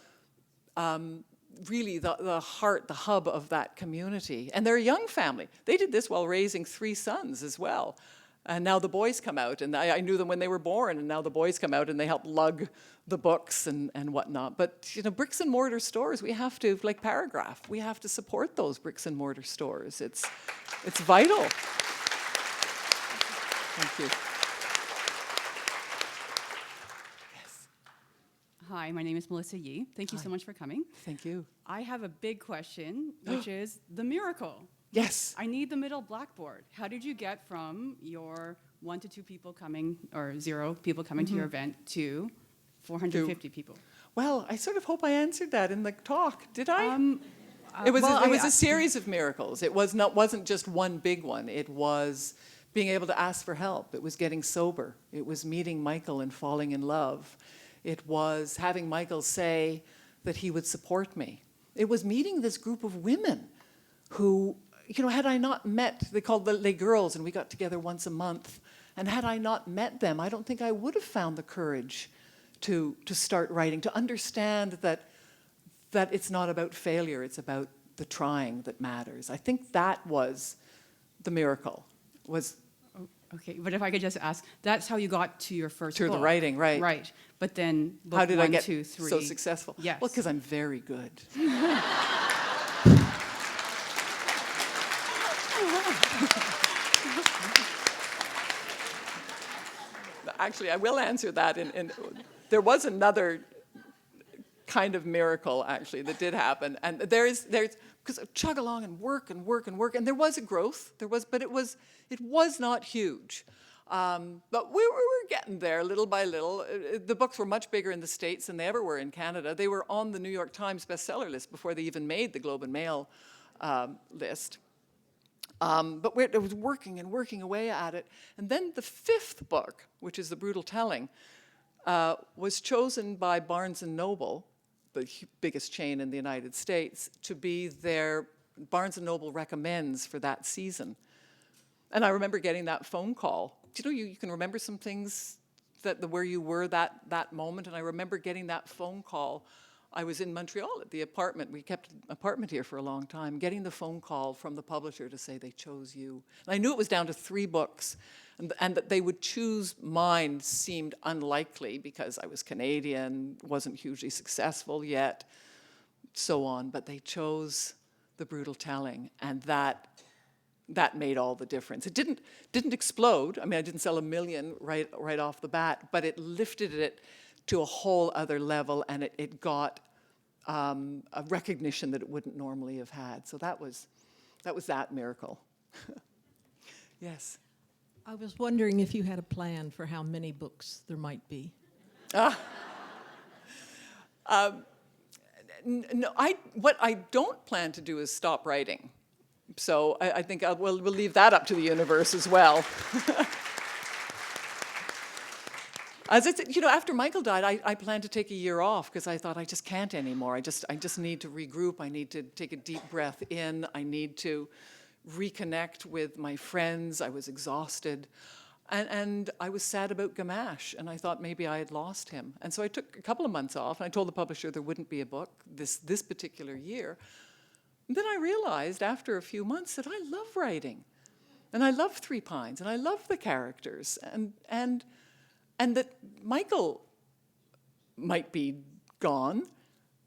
really the heart, the hub of that community. And they're a young family. They did this while raising 3 sons as well. And now the boys come out, and I knew them when they were born, and now the boys come out and they help lug the books and whatnot. But, bricks and mortar stores, we have to, like Paragraph, we have to support those bricks and mortar stores. It's vital. Thank you. Yes. Hi, my name is Melissa Yee. Thank you so much for coming. Thank you. I have a big question, which is the miracle. Yes. I need the middle blackboard. How did you get from your 1 to 2 people coming, or 0 people coming to your event, to 450 people? Well, I sort of hope I answered that in the talk. Did I? It was a series of miracles. It wasn't just one big one. It was being able to ask for help. It was getting sober. It was meeting Michael and falling in love. It was having Michael say that he would support me. It was meeting this group of women who, had I not met, they called the Les Girls, and we got together once a month, and had I not met them, I don't think I would have found the courage to start writing, to understand that it's not about failure, it's about the trying that matters. I think that was the miracle. Okay, but if I could just ask, that's how you got to your first Through book. the writing, right. Right, but then book How did 1, I get 2, 3. so successful? Yes. Well, because I'm very good. Actually, I will answer that. There was another kind of miracle, actually, that did happen. And there's because chug along and work, and there was a growth. But it was not huge. But we were getting there little by little. The books were much bigger in the States than they ever were in Canada. They were on the New York Times bestseller list before they even made the Globe and Mail list. But it was working away at it. And then the 5th book, which is The Brutal Telling, was chosen by Barnes & Noble, the biggest chain in the United States, to be their Barnes & Noble recommends for that season. And I remember getting that phone call. You can remember some things where you were that moment. And I remember getting that phone call. I was in Montreal at the apartment. We kept an apartment here for a long time, getting the phone call from the publisher to say they chose you. And I knew it was down to 3 books, and that they would choose mine seemed unlikely because I was Canadian, wasn't hugely successful yet, so on. But they chose The Brutal Telling, and that made all the difference. It didn't explode. I mean, I didn't sell 1 million right off the bat, but it lifted it to a whole other level, and it got a recognition that it wouldn't normally have had. So that was that miracle. Yes. I was wondering if you had a plan for how many books there might be. No, what I don't plan to do is stop writing. So I think we'll leave that up to the universe as well. As I said, after Michael died, I planned to take a year off because I thought I just can't anymore. I just need to regroup. I need to take a deep breath in. I need to reconnect with my friends. I was exhausted. And I was sad about Gamache, and I thought maybe I had lost him. And so I took a couple of months off, and I told the publisher there wouldn't be a book this particular year. And then I realized after a few months that I love writing. And I love Three Pines, and I love the characters. And that Michael might be gone,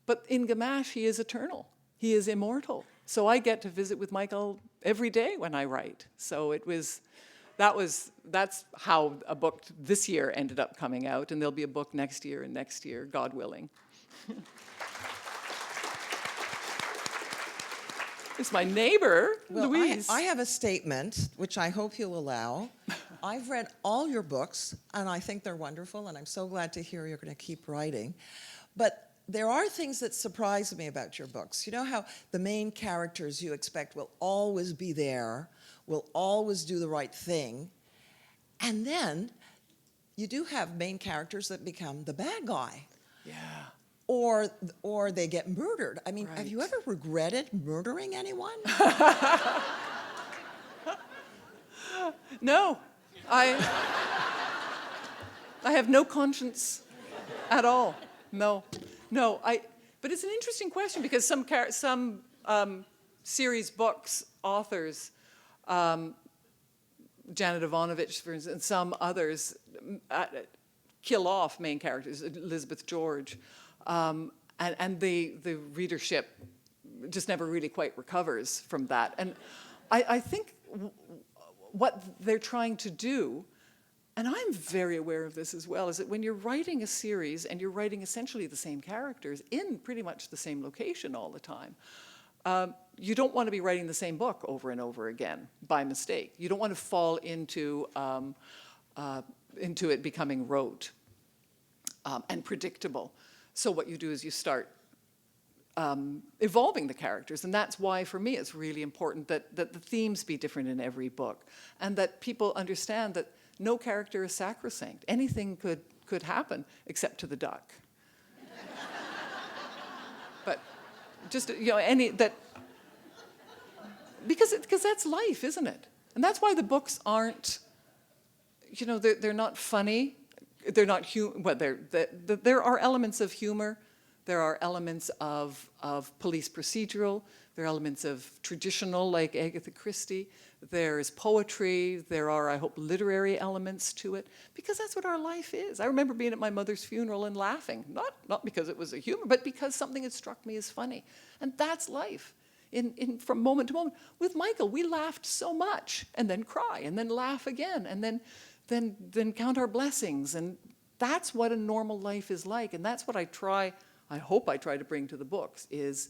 but in Gamache he is eternal. He is immortal. So I get to visit with Michael every day when I write. So that's how a book this year ended up coming out, and there'll be a book next year and next year, God willing. It's my neighbor, Well, Louise. I have a statement, which I hope you'll allow. I've read all your books, and I think they're wonderful, and I'm so glad to hear you're going to keep writing. But there are things that surprise me about your books. You know how the main characters you expect will always be there, will always do the right thing, and then you do have main characters that become the bad guy. Yeah. Or they get murdered. I mean, have you Right. ever regretted murdering anyone? No, I have no conscience at all. No. But it's an interesting question because some series books authors, Janet Ivanovich, for instance, and some others kill off main characters, Elizabeth George, and the readership just never really quite recovers from that. And I think what they're trying to do, and I'm very aware of this as well, is that when you're writing a series and you're writing essentially the same characters in pretty much the same location all the time, you don't want to be writing the same book over and over again by mistake. You don't want to fall into it becoming rote and predictable. So what you do is you start evolving the characters, and that's why for me it's really important that the themes be different in every book, and that people understand that no character is sacrosanct. Anything could happen except to the duck. But just because that's life, isn't it? And that's why the books aren't, they're not funny. They're not there are elements of humor. There are elements of police procedural. There are elements of traditional, like Agatha Christie. There's poetry. There are, I hope, literary elements to it, because that's what our life is. I remember being at my mother's funeral and laughing, not because it was a humor, but because something had struck me as funny. And that's life. From moment to moment. With Michael, we laughed so much, and then cry, and then laugh again, and then count our blessings. And that's what a normal life is like. And that's what I hope I try to bring to the books, is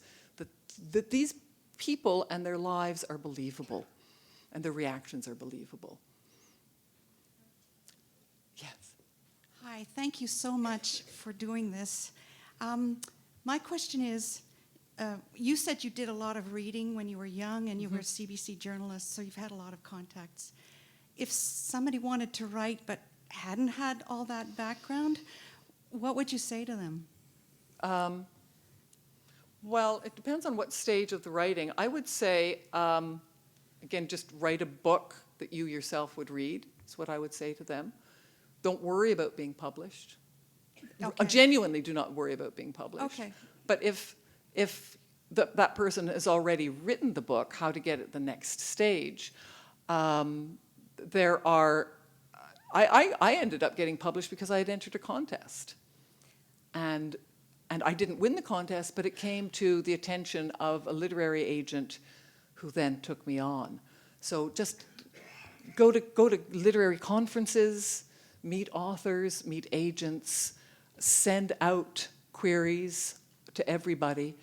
that these people and their lives are believable, and their reactions are believable. Yes. Hi, thank you so much for doing this. My question is, you said you did a lot of reading when you were young, and you were a CBC journalist, so you've had a lot of contacts. If somebody wanted to write but hadn't had all that background, what would you say to them? Well, it depends on what stage of the writing. I would say, again, just write a book that you yourself would read. That's what I would say to them. Don't worry about being published. Okay. Genuinely do not worry about being published. Okay. But if that person has already written the book, how to get it the next stage, there are... I ended up getting published because I had entered a contest. And I didn't win the contest, but it came to the attention of a literary agent who then took me on. So just go to literary conferences, meet authors, meet agents, send out queries to everybody.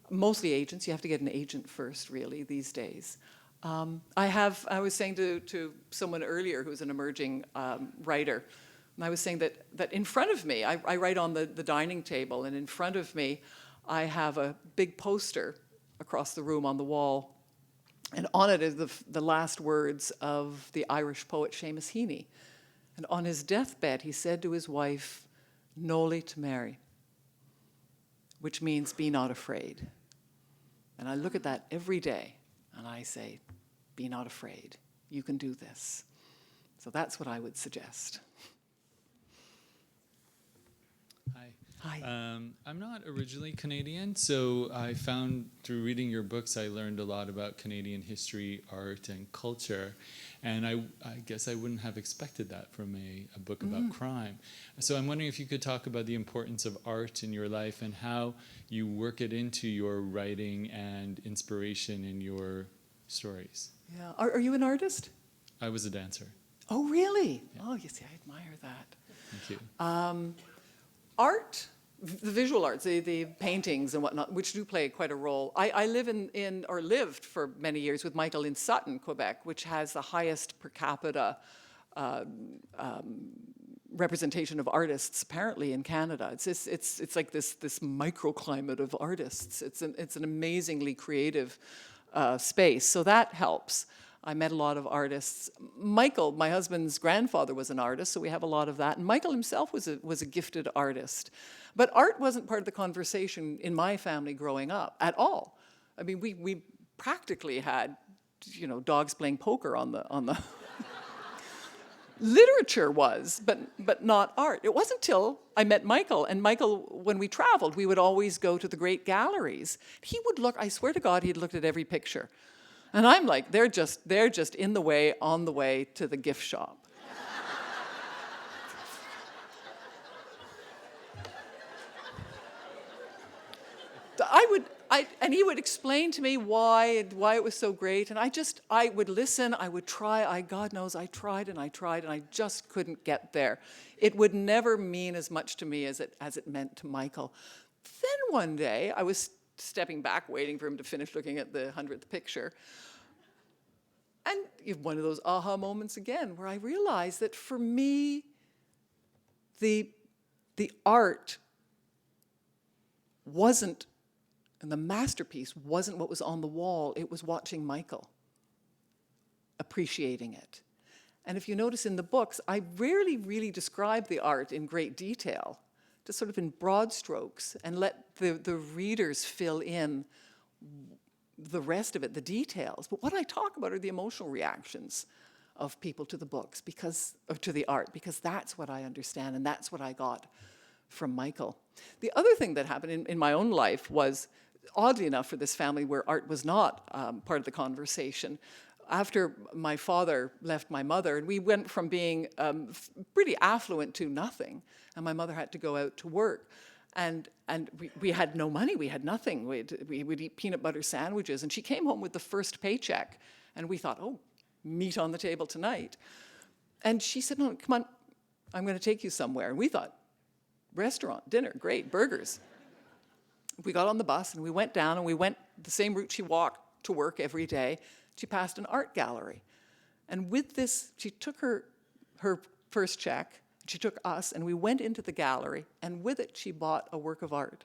Mostly agents. You have to get an agent first, really, these days. I was saying to someone earlier who's an emerging writer, and I was saying that in front of me, I write on the dining table, and in front of me, I have a big poster across the room on the wall, and on it is the last words of the Irish poet Seamus Heaney. And on his deathbed, he said to his wife, "Noli timere," which means "be not afraid." And I look at that every day, and I say, be not afraid. You can do this. So that's what I would suggest. Hi. Hi. I'm not originally Canadian, so I found through reading your books, I learned a lot about Canadian history, art, and culture. And I guess I wouldn't have expected that from a book about crime. So I'm wondering if you could talk about the importance of art in your life and how you work it into your writing and inspiration in your stories. Yeah. Are you an artist? I was a dancer. Oh, really? Yeah. Oh, you see, I admire that. Thank you. Art, the visual arts, the paintings and whatnot, which do play quite a role. I live or lived for many years with Michael in Sutton, Quebec, which has the highest per capita representation of artists apparently in Canada. It's like this microclimate of artists. It's an amazingly creative space, so that helps. I met a lot of artists. Michael, my husband's grandfather, was an artist, so we have a lot of that. And Michael himself was a gifted artist. But art wasn't part of the conversation in my family growing up at all. I mean, we practically had, dogs playing poker on the literature was, but not art. It wasn't until I met Michael, and Michael, when we traveled, we would always go to the great galleries. He would look, I swear to God, he'd looked at every picture. And I'm like, they're just in the way, on the way to the gift shop. And he would explain to me why it was so great, and I would listen, I would try, God knows I tried, and I just couldn't get there. It would never mean as much to me as it meant to Michael. Then one day, I was stepping back, waiting for him to finish looking at the 100th picture, and you have one of those aha moments again, where I realized that for me, the art wasn't, and the masterpiece wasn't what was on the wall, it was watching Michael, appreciating it. And if you notice in the books, I rarely really describe the art in great detail, just sort of in broad strokes, and let the readers fill in the rest of it, the details. But what I talk about are the emotional reactions of people to the books, or to the art, because that's what I understand, and that's what I got from Michael. The other thing that happened in my own life was, oddly enough for this family where art was not part of the conversation, after my father left my mother, and we went from being pretty affluent to nothing, and my mother had to go out to work. And we had no money, we had nothing. We would eat peanut butter sandwiches, and she came home with the first paycheck, and we thought, oh, meat on the table tonight. And she said, no, come on, I'm going to take you somewhere. And we thought, restaurant, dinner, great, burgers. We got on the bus, and we went down, and we went the same route she walked to work every day. She passed an art gallery. And with this, she took her first check, she took us, and we went into the gallery, and with it, she bought a work of art.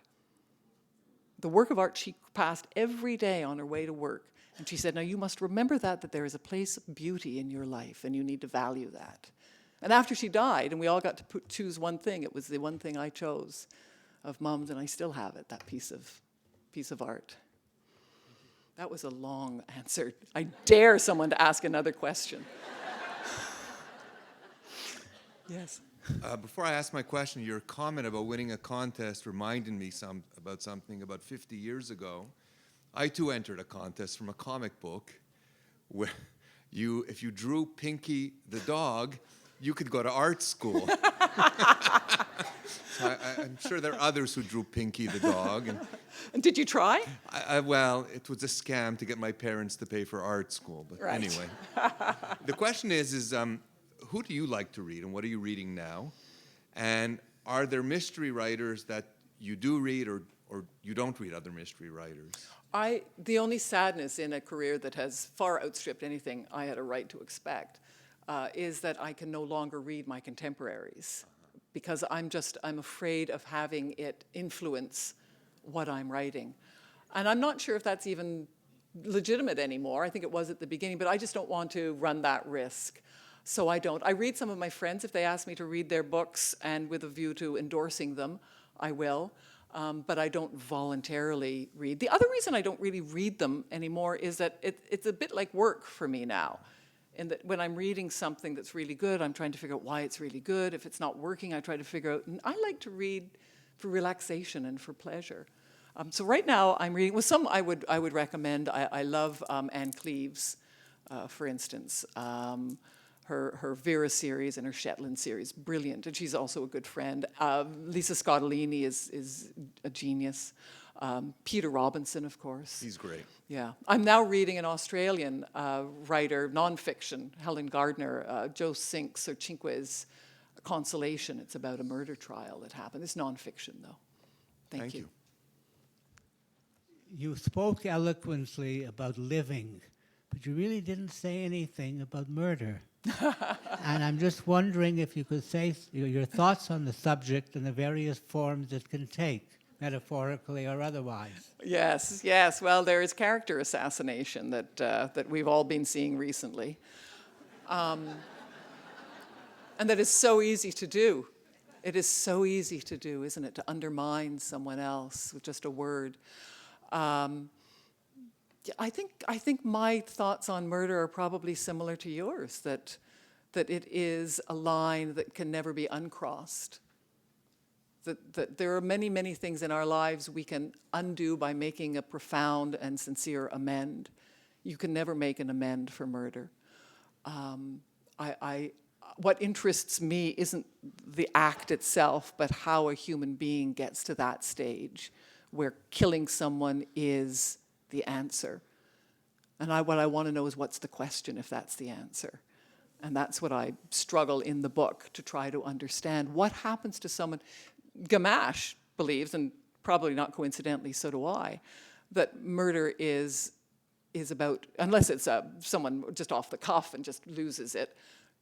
The work of art she passed every day on her way to work. And she said, now you must remember that there is a place of beauty in your life, and you need to value that. And after she died, and we all got to choose one thing, it was the one thing I chose of Mom's, and I still have it, that piece of art. That was a long answer. I dare someone to ask another question. Yes. Before I ask my question, your comment about winning a contest reminded me about something about 50 years ago. I too entered a contest from a comic book where if you drew Pinky the dog, you could go to art school. So I'm sure there are others who drew Pinky the dog. And did you try? Well, it was a scam to get my parents to pay for art school. But right. Anyway, the question is who do you like to read, and what are you reading now? And are there mystery writers that you do read, or you don't read other mystery writers? The only sadness in a career that has far outstripped anything I had a right to expect is that I can no longer read my contemporaries, because I'm afraid of having it influence what I'm writing. And I'm not sure if that's even legitimate anymore. I think it was at the beginning, but I just don't want to run that risk. So I don't. I read some of my friends. If they ask me to read their books and with a view to endorsing them, I will. But I don't voluntarily read. The other reason I don't really read them anymore is that it's a bit like work for me now. In that when I'm reading something that's really good, I'm trying to figure out why it's really good. If it's not working, I try to figure out. And I like to read for relaxation and for pleasure. So right now I'm reading. Well, some I would recommend. I love Anne Cleeve's for instance. Her Vera series and her Shetland series, brilliant. And she's also a good friend. Lisa Scottolini is a genius. Peter Robinson, of course. He's great. Yeah. I'm now reading an Australian writer, nonfiction, Helen Gardner, Joe Sink's or Cinque's Consolation. It's about a murder trial that happened. It's nonfiction, though. Thank you. You spoke eloquently about living, but you really didn't say anything about murder. And I'm just wondering if you could say your thoughts on the subject and the various forms it can take, metaphorically or otherwise. Yes, yes. Well, there is character assassination that we've all been seeing recently. And that is so easy to do. It is so easy to do, isn't it? To undermine someone else with just a word. I think my thoughts on murder are probably similar to yours, that it is a line that can never be uncrossed. That there are many, many things in our lives we can undo by making a profound and sincere amend. You can never make an amend for murder. What interests me isn't the act itself, but how a human being gets to that stage where killing someone is the answer. And what I want to know is what's the question if that's the answer. And that's what I struggle in the book to try to understand. What happens to someone? Gamache believes, and probably not coincidentally, so do I, that murder is about, unless it's someone just off the cuff and just loses it,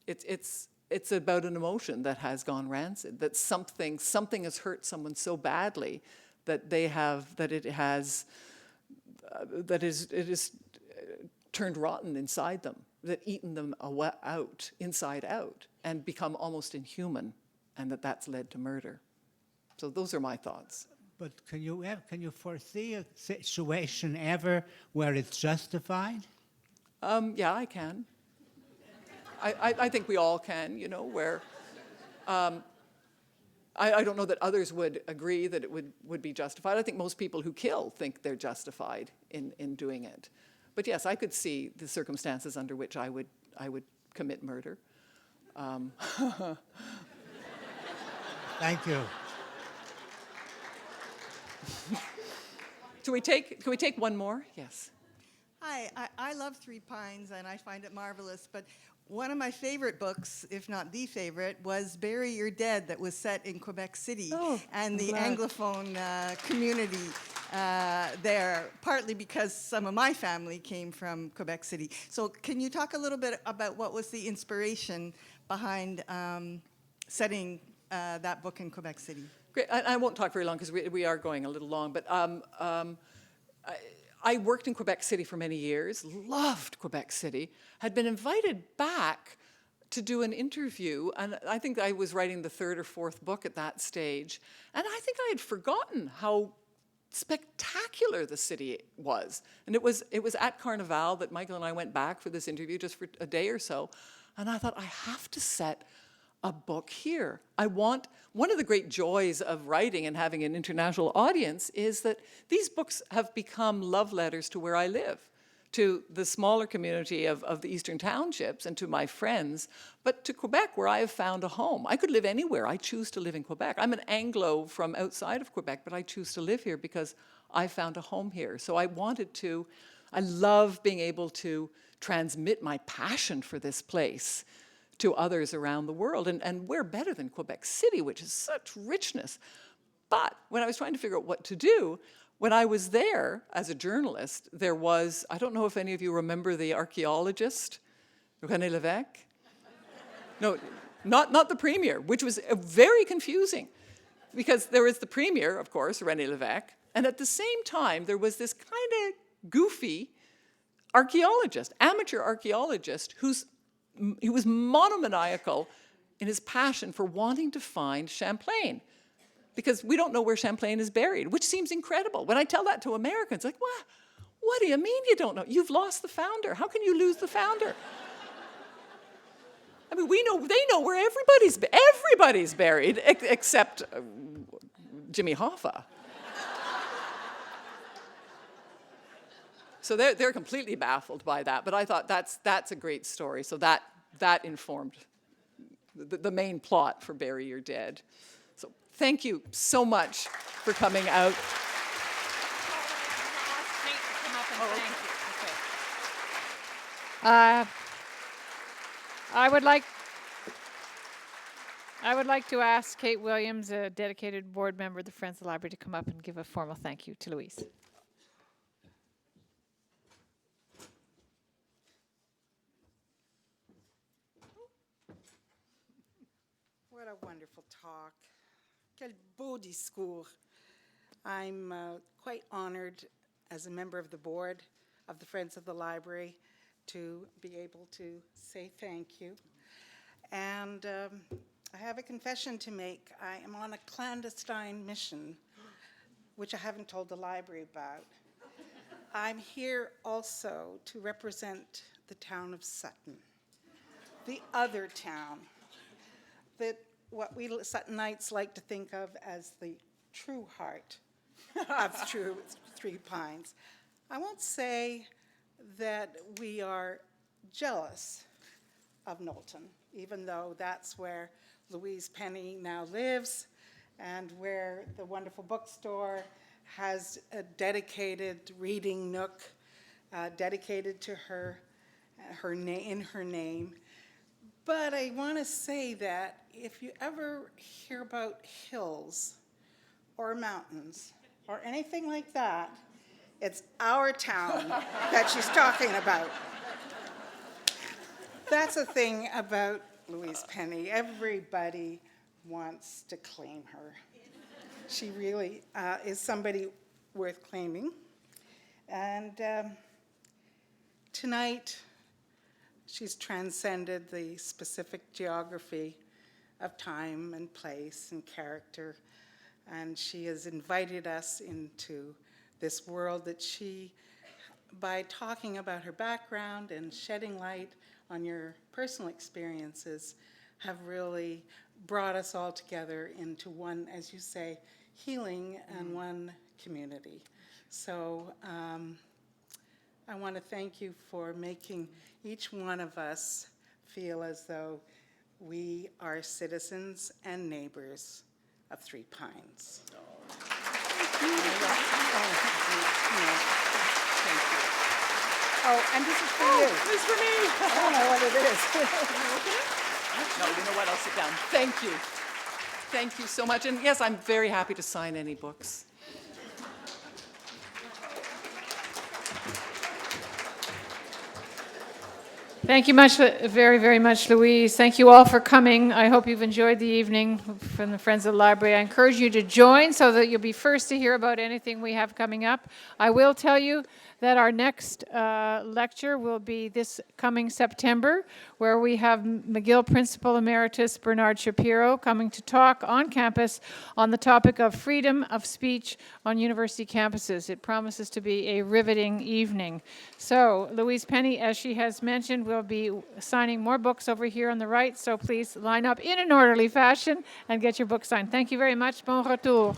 it's about an emotion that has gone rancid, that something has hurt someone so badly that it is turned rotten inside them, that eaten them out, inside out, and become almost inhuman, and that's led to murder. So those are my thoughts. But can you foresee a situation ever where it's justified? Yeah, I can. I think we all can, where I don't know that others would agree that it would be justified. I think most people who kill think they're justified in doing it. But yes, I could see the circumstances under which I would commit murder. Thank you. Can we take one more? Yes. Hi, I love Three Pines and I find it marvelous, but one of my favorite books, if not the favorite, was Bury Your Dead, that was set in Quebec City and the Anglophone community there, partly because some of my family came from Quebec City. So can you talk a little bit about what was the inspiration behind setting that book in Quebec City? Great. I won't talk very long because we are going a little long, but I worked in Quebec City for many years, loved Quebec City, had been invited back to do an interview, and I think I was writing the third or fourth book at that stage, and I think I had forgotten how spectacular the city was. And it was at Carnival that Michael and I went back for this interview just for a day or so, and I thought, I have to set a book here. One of the great joys of writing and having an international audience is that these books have become love letters to where I live, to the smaller community of the Eastern Townships and to my friends, but to Quebec, where I have found a home. I could live anywhere. I choose to live in Quebec. I'm an Anglo from outside of Quebec, but I choose to live here because I found a home here. So I love being able to transmit my passion for this place to others around the world. And we're better than Quebec City, which is such richness. But when I was trying to figure out what to do, when I was there as a journalist, there was, I don't know if any of you remember the archaeologist, René Lévesque? No, not the premier, which was very confusing. Because there was the premier, of course, René Lévesque, and at the same time, there was this kind of goofy archaeologist, amateur archaeologist, he was monomaniacal in his passion for wanting to find Champlain, because we don't know where Champlain is buried, which seems incredible. When I tell that to Americans, like, what do you mean you don't know? You've lost the founder. How can you lose the founder? I mean, they know where everybody's buried, except Jimmy Hoffa. So they're completely baffled by that. But I thought that's a great story. So that informed the main plot for Bury Your Dead. So thank you so much for coming out. I would like to ask Kate Williams, a dedicated board member of the Friends of the Library, to come up and give a formal thank you to Louise. What a wonderful talk. Quel beau discours. I'm quite honored as a member of the board of the Friends of the Library to be able to say thank you. And I have a confession to make. I am on a clandestine mission, which I haven't told the library about. I'm here also to represent the town of Sutton, the other town, that what we Suttonites like to think of as the true heart of Three Pines. I won't say that we are jealous of Knowlton, even though that's where Louise Penny now lives and where the wonderful bookstore has a dedicated reading nook dedicated to her, in her name. But I want to say that if you ever hear about hills or mountains or anything like that, it's our town that she's talking about. That's the thing about Louise Penny. Everybody wants to claim her. She really is somebody worth claiming. And tonight, she's transcended the specific geography of time and place and character, and she has invited us into this world that she, by talking about her background and shedding light on your personal experiences, have really brought us all together into one, as you say, healing and one community. So I want to thank you for making each one of us feel as though we are citizens and neighbors of Three Pines. Oh, and this is for you. This is for me. I don't know what it is. No, you know what? I'll sit down. Thank you. Thank you so much. And yes, I'm very happy to sign any books. Thank you very, very much, Louise. Thank you all for coming. I hope you've enjoyed the evening from the Friends of the Library. I encourage you to join so that you'll be first to hear about anything we have coming up. I will tell you that our next lecture will be this coming September, where we have McGill Principal Emeritus Bernard Shapiro coming to talk on campus on the topic of freedom of speech on university campuses. It promises to be a riveting evening. So Louise Penny, as she has mentioned, will be signing more books over here on the right, so please line up in an orderly fashion and get your book signed. Thank you very much. Bon retour.